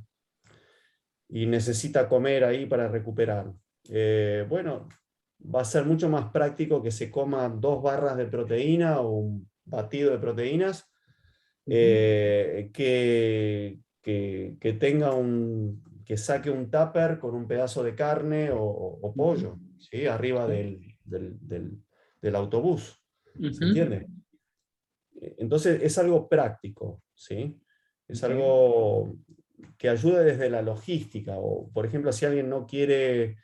y necesita comer ahí para recuperar, bueno, va a ser mucho más práctico que se coma 2 barras de proteína o un batido de proteínas, Ujú. que tenga que saque un tupper con un pedazo de carne o Ujú. pollo, ¿sí? Arriba Sí. del autobús. ¿Se Ujú. entiende? Entonces es algo práctico, ¿sí? Es Ok. algo que ayuda desde la logística. O, por ejemplo, si alguien no quiere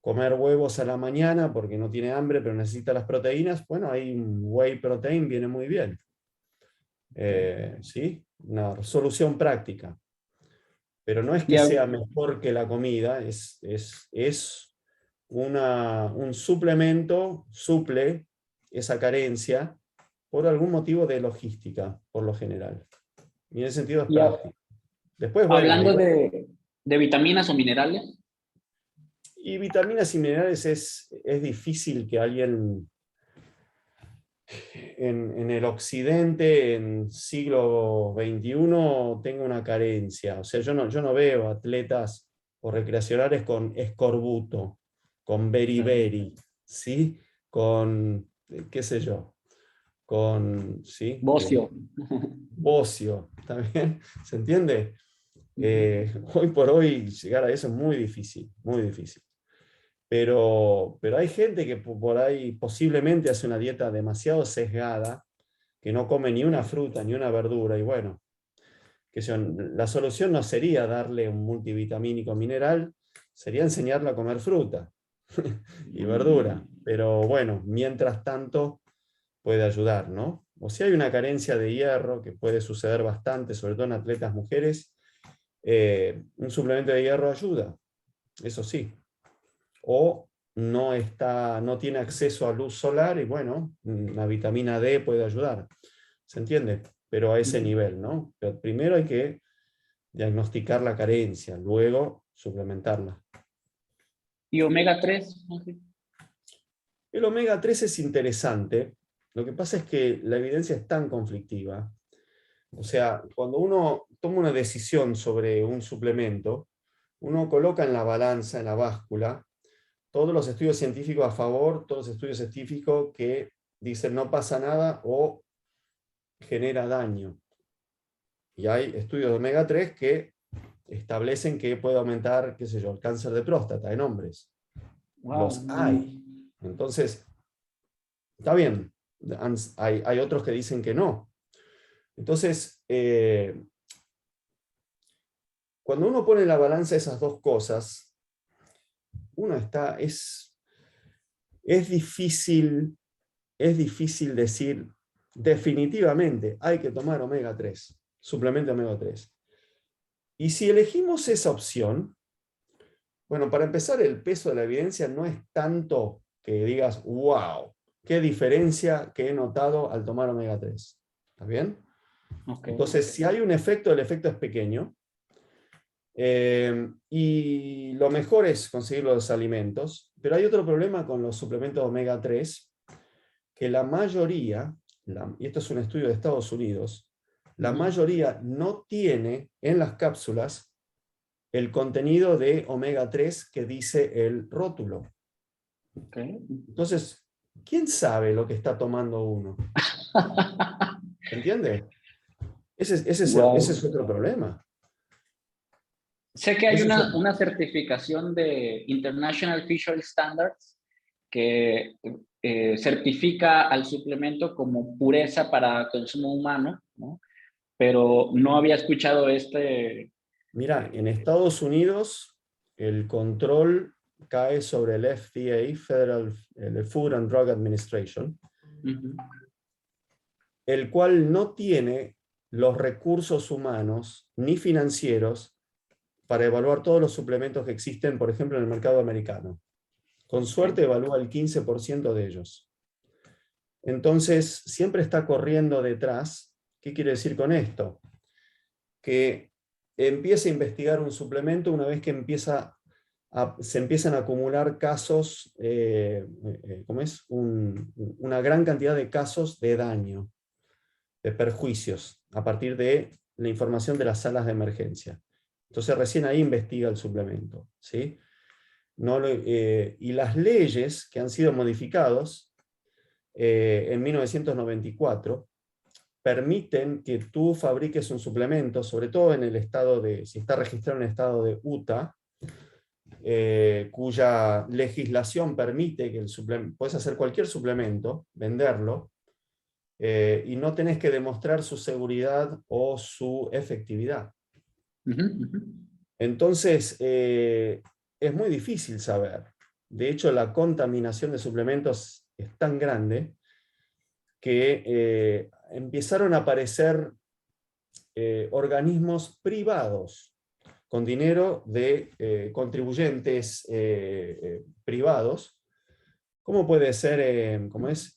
comer huevos a la mañana porque no tiene hambre, pero necesita las proteínas, bueno, ahí un whey protein viene muy bien. Ok. ¿Sí? Una solución práctica. Pero no es Y que sea mejor que la comida, es un suplemento, suple esa carencia por algún motivo de logística, por lo general. Y en ese sentido es y práctico. Después, bueno, hablando de vitaminas o minerales. y vitaminas y minerales es difícil que alguien en el occidente, en siglo XXI, tenga una carencia. O sea, yo no veo atletas o recreacionales con escorbuto, con beriberi, ¿sí? Con, qué sé yo, ¿sí? Bocio. Bocio, ¿está bien? ¿Se entiende? Hoy por hoy llegar a eso es muy difícil, muy difícil. Pero hay gente que por ahí posiblemente hace una dieta demasiado sesgada, que no come ni una fruta ni una verdura, y bueno, la solución no sería darle un multivitamínico mineral, sería enseñarle a comer fruta y verdura. Pero bueno, mientras tanto puede ayudar, ¿no? O si hay una carencia de hierro, que puede suceder bastante, sobre todo en atletas mujeres, un suplemento de hierro ayuda, eso sí. O no tiene acceso a luz solar y bueno, la vitamina D puede ayudar. ¿Se entiende? Pero a ese nivel, ¿no? Pero primero hay que diagnosticar la carencia, luego suplementarla. ¿Y omega 3? El omega 3 es interesante. Lo que pasa es que la evidencia es tan conflictiva. O sea, cuando uno toma una decisión sobre un suplemento, uno coloca en la balanza, en la báscula, todos los estudios científicos a favor, todos los estudios científicos que dicen no pasa nada o genera daño. Y hay estudios de omega 3 que establecen que puede aumentar, qué sé yo, el cáncer de próstata en hombres. Los Wow. hay. Entonces, está bien. Hay otros que dicen que no. Entonces, cuando uno pone en la balanza esas dos cosas, es difícil decir definitivamente hay que tomar omega 3, suplemento omega 3. Y si elegimos esa opción, bueno, para empezar, el peso de la evidencia no es tanto que digas, wow, qué diferencia que he notado al tomar omega 3. ¿Está bien? Okay. Entonces, si hay un efecto, el efecto es pequeño. Y lo mejor es conseguir los alimentos. Pero hay otro problema con los suplementos omega 3, que la mayoría, y esto es un estudio de Estados Unidos, la mayoría no tiene en las cápsulas el contenido de omega 3 que dice el rótulo. Okay. Entonces, ¿quién sabe lo que está tomando uno? ¿Entiende? Ese es otro problema. Sé que hay Ese es una certificación de International Fish Oil Standards que certifica al suplemento como pureza para consumo humano, ¿no? Pero no había escuchado Mira, en Estados Unidos el control cae sobre el FDA, el Food and Drug Administration, el cual no tiene los recursos humanos ni financieros para evaluar todos los suplementos que existen, por ejemplo, en el mercado americano. Con suerte evalúa el 15% de ellos. Entonces, siempre está corriendo detrás. ¿Qué quiere decir con esto? Que empieza a investigar un suplemento una vez que se empiezan a acumular casos, ¿cómo es? Una gran cantidad de casos de daño, de perjuicios, a partir de la información de las salas de emergencia. Entonces recién ahí investiga el suplemento, ¿sí? Y las leyes que han sido modificadas en 1994 permiten que tú fabriques un suplemento, sobre todo en el estado si está registrado en el estado de Utah, cuya legislación permite que puedes hacer cualquier suplemento, venderlo, y no tenés que demostrar su seguridad o su efectividad. Entonces, es muy difícil saber. De hecho, la contaminación de suplementos es tan grande que empezaron a aparecer organismos privados con dinero de contribuyentes privados. ¿Cómo puede ser, cómo se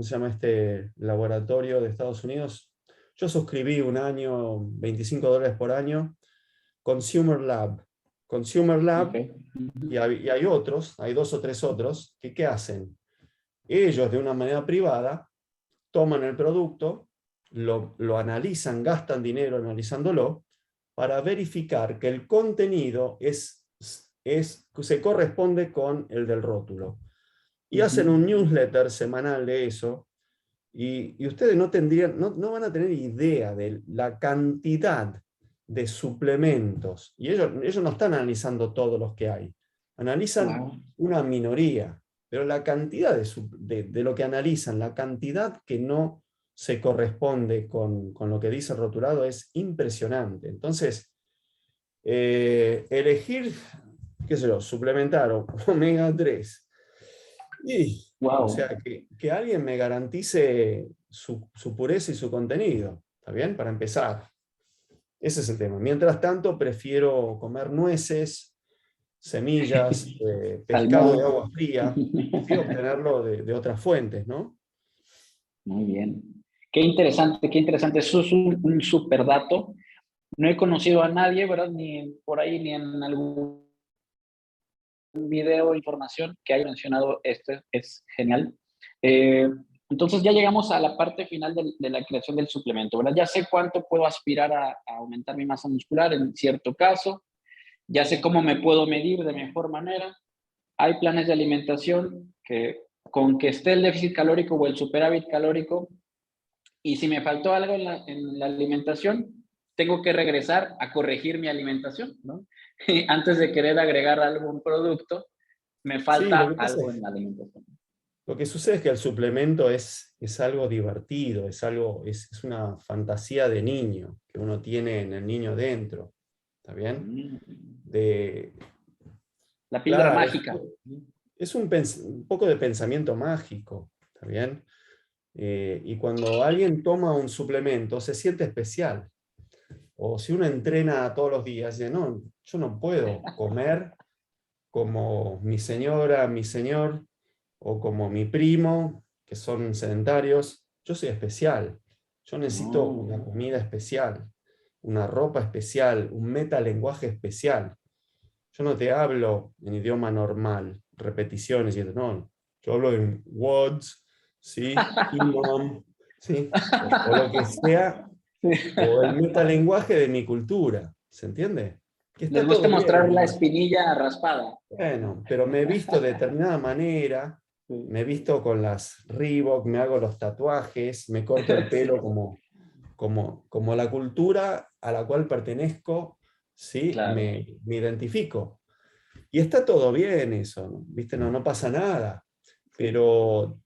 llama este laboratorio de Estados Unidos? Yo suscribí un año, $25 por año, Consumer Lab. Consumer Lab, Okay. y hay otros, hay 2 o 3 otros, que ¿qué hacen? Ellos, de una manera privada, toman el producto, lo analizan, gastan dinero analizándolo, para verificar que el contenido se corresponde con el del rótulo. Y hacen un newsletter semanal de eso, Y ustedes no tendrían, no van a tener idea de la cantidad de suplementos. Y ellos no están analizando todos los que hay. Analizan Wow. una minoría. Pero la cantidad de lo que analizan, la cantidad que no se corresponde con lo que dice el rotulado es impresionante. Entonces, elegir, qué sé yo, suplementar omega 3. Y, o Wow. sea, que alguien me garantice su pureza y su contenido. ¿Está bien? Para empezar. Ese es el tema. Mientras tanto, prefiero comer nueces, semillas, pescado de Salmón. agua fría. Prefiero obtenerlo de otras fuentes, ¿no? Muy bien. Qué interesante, qué interesante. Eso es un súper dato. No he conocido a nadie, ¿verdad? Ni por ahí, ni en algún video o información que haya mencionado este. Es genial. Eh, entonces ya llegamos a la parte final de la creación del suplemento, ¿verdad? Ya sé cuánto puedo aspirar a aumentar mi masa muscular en cierto caso. Ya sé cómo me puedo medir de mejor manera. Hay planes de alimentación que con que esté el déficit calórico o el superávit calórico, y si me faltó algo en la alimentación, tengo que regresar a corregir mi alimentación, ¿no? Antes de querer agregar algún producto, me Sí, falta algo en la alimentación. lo que sucede es que el suplemento es algo divertido, es una fantasía de niño que uno tiene en el niño dentro. ¿Está bien? Mm. De, La píldora claro, mágica. es un poco de pensamiento mágico. ¿Está bien? Y cuando alguien toma un suplemento, se siente especial. O si uno entrena todos los días, dice, no, yo no puedo comer como mi señora, mi señor, o como mi primo, que son sedentarios. Yo soy especial. Yo necesito No. una comida especial, una ropa especial, un metalenguaje especial. Yo no te hablo en idioma normal, repeticiones, y no, yo hablo en words, ¿sí? Imam, ¿sí? O lo que sea, o el metalenguaje de mi cultura, ¿se entiende? Que Les está gusta todo mostrar la bien. espinilla raspada. Bueno, pero me he visto de determinada manera, me he visto con las Reebok, me hago los tatuajes, me corto el Sí, pelo como la cultura a la cual pertenezco, ¿sí? claro. Me identifico. Y está todo bien eso, ¿no? ¿Viste? No pasa nada. Pero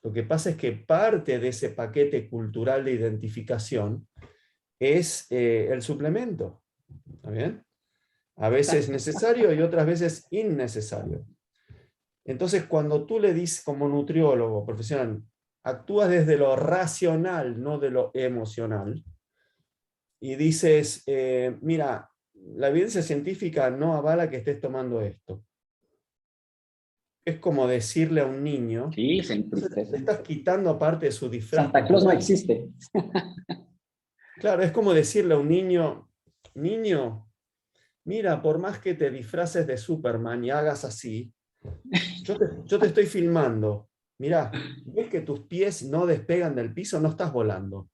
lo que pasa es que parte de ese paquete cultural de identificación es el suplemento. ¿Está bien? A veces necesario y otras veces innecesario. Entonces, cuando tú le dices como nutriólogo profesional, actúas desde lo racional, no de lo emocional, y dices, mira, la evidencia científica no avala que estés tomando esto. Es como decirle a un niño, Sí, se le entristece. estás quitando parte de su disfraz Santa Claus no cultural. existe. Claro, es como decirle a un niño, niño, mira, por más que te disfraces de Superman y hagas así, yo te estoy filmando. Mira, ¿ves que tus pies no despegan del piso? No estás volando.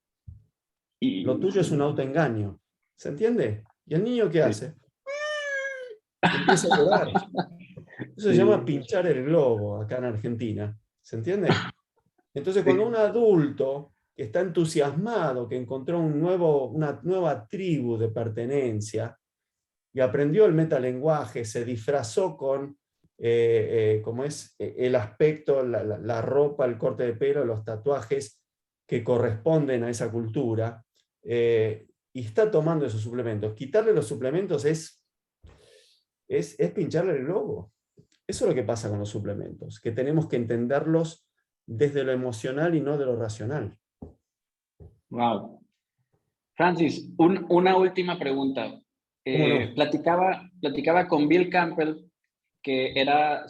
Lo Y tuyo es un autoengaño. ¿Se entiende? ¿Y el niño qué sí. hace? Y empieza a llorar. Eso se llama Sí. pinchar el globo acá en Argentina. ¿Se entiende? Entonces, cuando un Sí. adulto que está entusiasmado, que encontró una nueva tribu de pertenencia y aprendió el metalenguaje, se disfrazó con como es el aspecto, la ropa, el corte de pelo, los tatuajes que corresponden a esa cultura, y está tomando esos suplementos. Quitarle los suplementos es pincharle el globo. Eso es lo que pasa con los suplementos, que tenemos que entenderlos desde lo emocional y no de lo racional. Wow. Francis, una última pregunta. ¿Cómo no? Platicaba con Bill Campbell, que era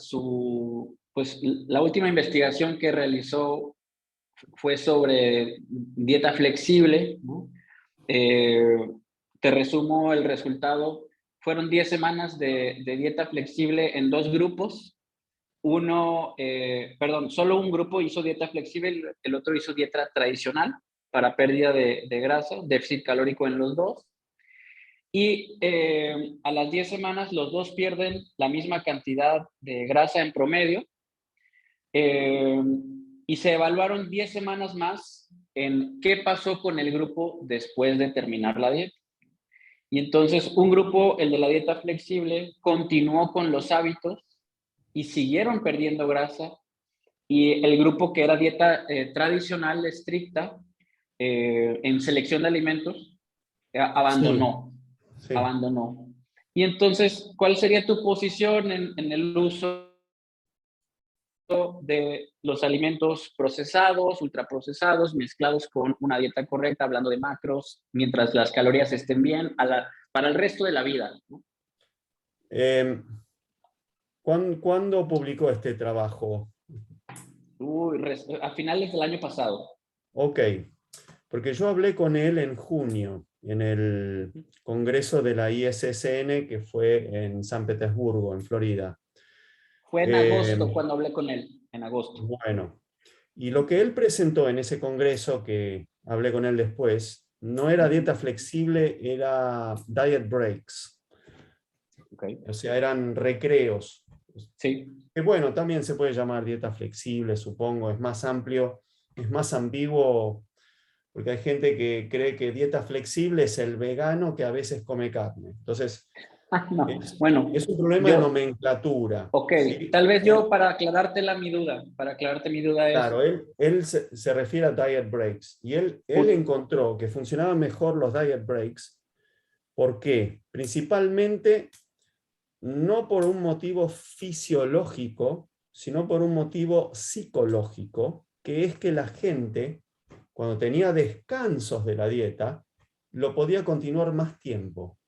pues la última investigación que realizó fue sobre dieta flexible, ¿no? Eh, Te resumo el resultado. Fueron 10 semanas de dieta flexible en dos grupos. Solo un grupo hizo dieta flexible, el otro hizo dieta tradicional para pérdida de grasa, déficit calórico en los dos. Y a las 10 semanas los dos pierden la misma cantidad de grasa en promedio. Eh, y se evaluaron 10 semanas más en qué pasó con el grupo después de terminar la dieta. Y entonces un grupo, el de la dieta flexible, continuó con los hábitos y siguieron perdiendo grasa, y el grupo que era dieta tradicional, estricta, en selección de alimentos, Sí, abandonó, sí. abandonó. Y entonces, ¿cuál sería tu posición en el uso de los alimentos procesados, ultraprocesados, mezclados con una dieta correcta, hablando de macros, mientras las calorías estén bien para el resto de la vida, ¿no? Em, ¿Cuándo publicó este trabajo? A finales del año pasado. Ok, porque yo hablé con él en junio, en el congreso de la ISSN que fue en San Petersburgo, en Florida. Fue en agosto Em, cuando hablé con él, en agosto. bueno, y lo que él presentó en ese congreso, que hablé con él después, no era dieta flexible, era diet breaks. Okay. O sea, eran recreos. Sí. Que bueno, también se puede llamar dieta flexible, supongo, es más amplio, es más ambiguo, porque hay gente que cree que dieta flexible es el vegano que a veces come carne. Entonces, No, bueno, es un problema de yo, nomenclatura. ok, ¿Sí? tal vez yo para aclararte mi duda es, Claro, él se refiere a diet breaks y él ut- encontró que funcionaban mejor los diet breaks. ¿Por qué? Principalmente no por un motivo fisiológico, sino por un motivo psicológico, que es que la gente, cuando tenía descansos de la dieta, lo podía continuar más tiempo.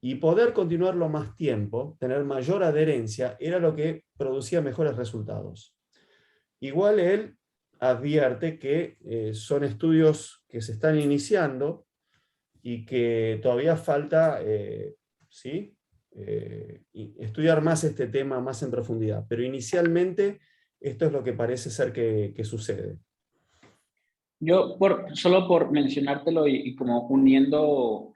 Y poder continuarlo más tiempo, tener mayor adherencia, era lo que producía mejores resultados. Igual él advierte que son estudios que se están iniciando y que todavía falta ¿sí? Estudiar más este tema más en profundidad. Pero inicialmente esto es lo que parece ser que sucede. solo por mencionártelo y como uniendo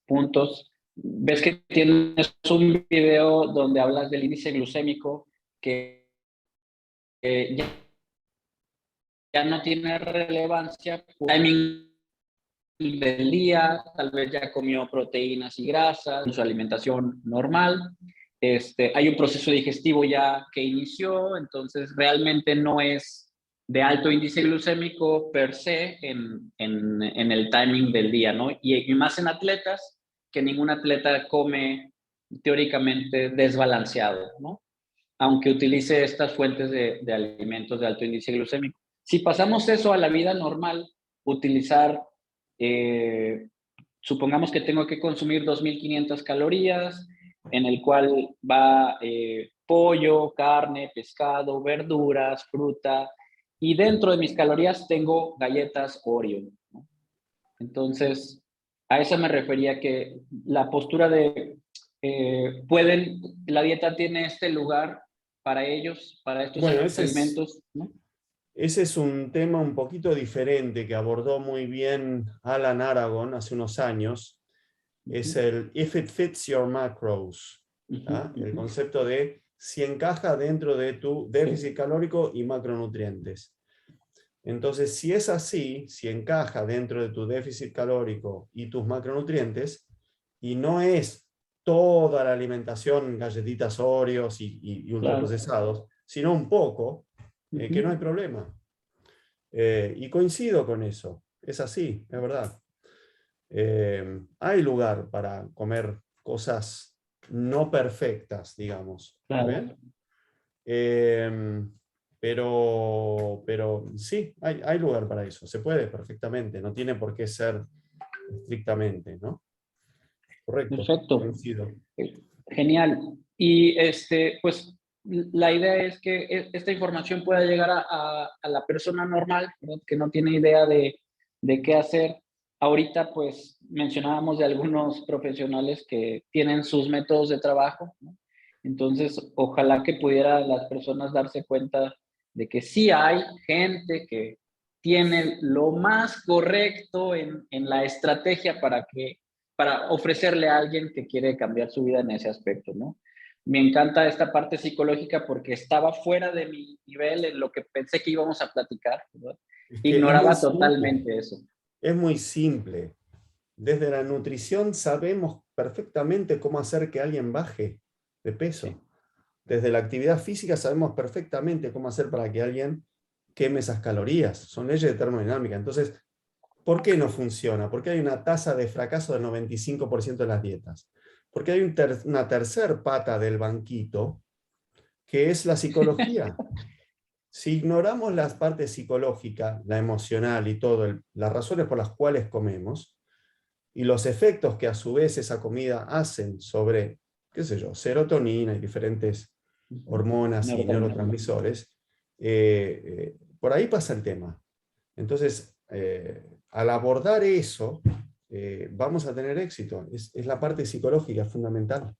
puntos, ves que tienes un video donde hablas del índice glucémico que ya no tiene relevancia, timing del día, tal vez ya comió proteínas y grasas en su alimentación normal. Hay un proceso digestivo ya que inició, entonces realmente no es de alto índice glucémico per se en el timing del día, ¿no? Y más en atletas, que ningún atleta come teóricamente desbalanceado, ¿no? Aunque utilice estas fuentes de alimentos de alto índice glucémico. Si pasamos eso a la vida normal, utilizar, eh, supongamos que tengo que consumir 2.500 calorías, en el cual va pollo, carne, pescado, verduras, fruta, y dentro de mis calorías tengo galletas Oreo, ¿no? Entonces, a eso me refería, que la postura de la dieta tiene este lugar para ellos, para estos Bueno, alimentos, ¿no? ese es un tema un poquito diferente que abordó muy bien Alan Aragon hace unos años. Es Uh-huh. el if it fits your macros. Uh-huh. ¿Ah? El Uh-huh. concepto de si encaja dentro de tu Sí, déficit calórico y macronutrientes. Entonces, si es así, si encaja dentro de tu déficit calórico y tus macronutrientes, y no es toda la alimentación, galletitas Oreos y claro. ultraprocesados, sino un poco, que no hay Uh-huh. problema. Y coincido con eso, es así, es verdad. Hay lugar para comer cosas no perfectas, digamos. ¿Está Claro. bien? Eh, pero sí, hay lugar para eso. Se puede perfectamente, no tiene por qué ser estrictamente, ¿no? Correcto, Perfecto. coincido. Genial. Y pues la idea es que esta información pueda llegar a la persona normal, ¿no? Que no tiene idea de qué hacer. Ahorita, pues mencionábamos de algunos profesionales que tienen sus métodos de trabajo, ¿no? Entonces, ojalá que pudiera las personas darse cuenta de que sí hay gente que tiene lo más correcto en la estrategia para ofrecerle a alguien que quiere cambiar su vida en ese aspecto, ¿no? me encanta esta parte psicológica porque estaba fuera de mi nivel en lo que pensé que íbamos a platicar, ¿verdad? Es que es muy Ignoraba simple, totalmente eso. es muy simple. Desde la nutrición sabemos perfectamente cómo hacer que alguien baje de Sí. peso. Desde la actividad física sabemos perfectamente cómo hacer para que alguien queme esas calorías. Son leyes de termodinámica. Entonces, ¿por qué no funciona? Porque hay una tasa de fracaso del 95% de las dietas. Porque hay una tercer pata del banquito, que es la psicología. Si ignoramos la parte psicológica, la emocional y todo, las razones por las cuales comemos, y los efectos que a su vez esa comida hacen sobre, qué sé yo, serotonina y diferentes hormonas y Neurotransmisores. neurotransmisores, por ahí pasa el tema. Entonces, al abordar eso, vamos a tener éxito. Es la parte psicológica fundamental.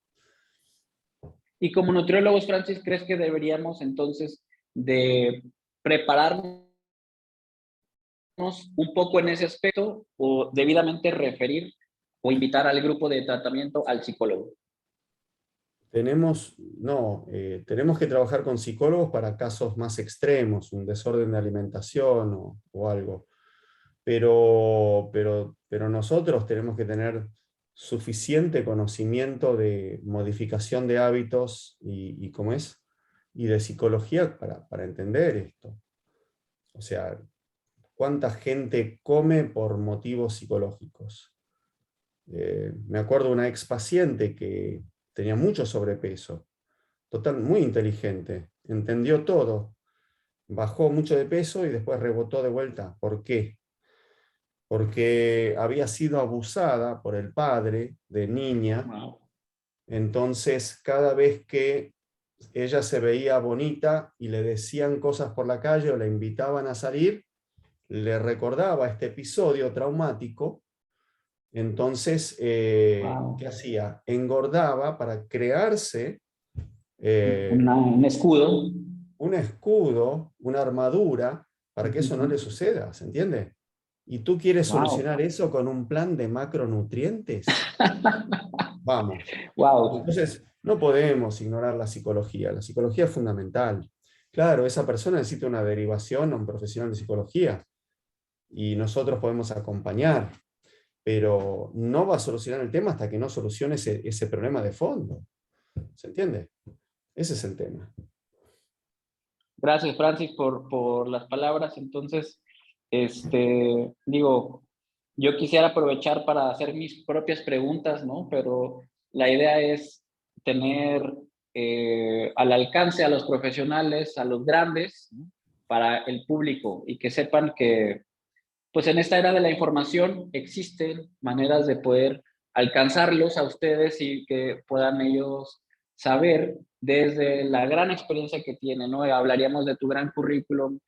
Y como nutriólogos, Francis, ¿crees que deberíamos entonces de prepararnos un poco en ese aspecto o debidamente referir o invitar al grupo de tratamiento al psicólogo? Tenemos que trabajar con psicólogos para casos más extremos, un desorden de alimentación o algo. Pero nosotros tenemos que tener suficiente conocimiento de modificación de hábitos ¿cómo es? Y de psicología para entender esto. O sea, ¿cuánta gente come por motivos psicológicos? Me acuerdo de una ex paciente que tenía mucho sobrepeso, muy inteligente, entendió todo, bajó mucho de peso y después rebotó de vuelta. ¿Por qué? Porque había sido abusada por el padre de niña, Wow. entonces cada vez que ella se veía bonita y le decían cosas por la calle o la invitaban a salir, le recordaba este episodio traumático. Entonces, ¿qué Wow. hacía? Engordaba para crearse eh, Un escudo. un escudo, una armadura, para que eso no le Uh-huh. suceda, ¿se entiende? ¿Y tú quieres Wow. solucionar eso con un plan de macronutrientes? Vamos. Wow. Entonces, no podemos ignorar la psicología es fundamental. Claro, esa persona necesita una derivación a un profesional de psicología y nosotros podemos acompañar, pero no va a solucionar el tema hasta que no solucione ese problema de fondo. ¿Se entiende? Ese es el tema. Gracias, Francis, por las palabras. Entonces, digo, yo quisiera aprovechar para hacer mis propias preguntas, ¿no? Pero la idea es tener al alcance a los profesionales, a los grandes, ¿no? Para el público y que sepan que, pues en esta era de la información existen maneras de poder alcanzarlos a ustedes y que puedan ellos saber desde la gran experiencia que tienen, ¿no? Hablaríamos de tu gran currículum,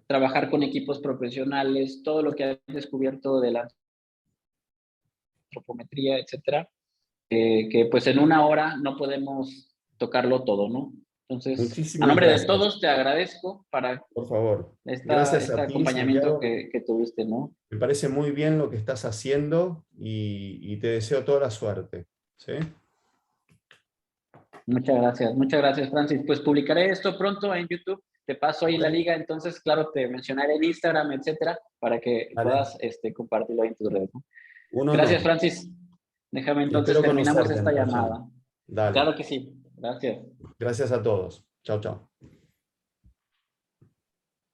trabajar con equipos profesionales, todo lo que has descubierto de la antropometría, etcétera, que pues en una hora no podemos tocarlo todo, ¿no? Entonces, a Muchísimas nombre de gracias. todos te agradezco para Por favor. Gracias este a ti, acompañamiento Santiago. que tuviste, ¿no? Me parece muy bien lo que estás haciendo y te deseo toda la suerte. ¿Sí? Muchas gracias, Francis. Pues publicaré esto pronto en YouTube. Te paso ahí Ok, la liga, entonces, claro, te mencionaré en Instagram, etcétera, para que dale. puedas compartirlo ahí en tus redes, ¿no? Un Gracias, honor. Francis. Déjame Y entonces espero terminamos conocerte esta en persona. llamada. Dale. Claro que sí. Gracias. Gracias a todos. Chao, chao.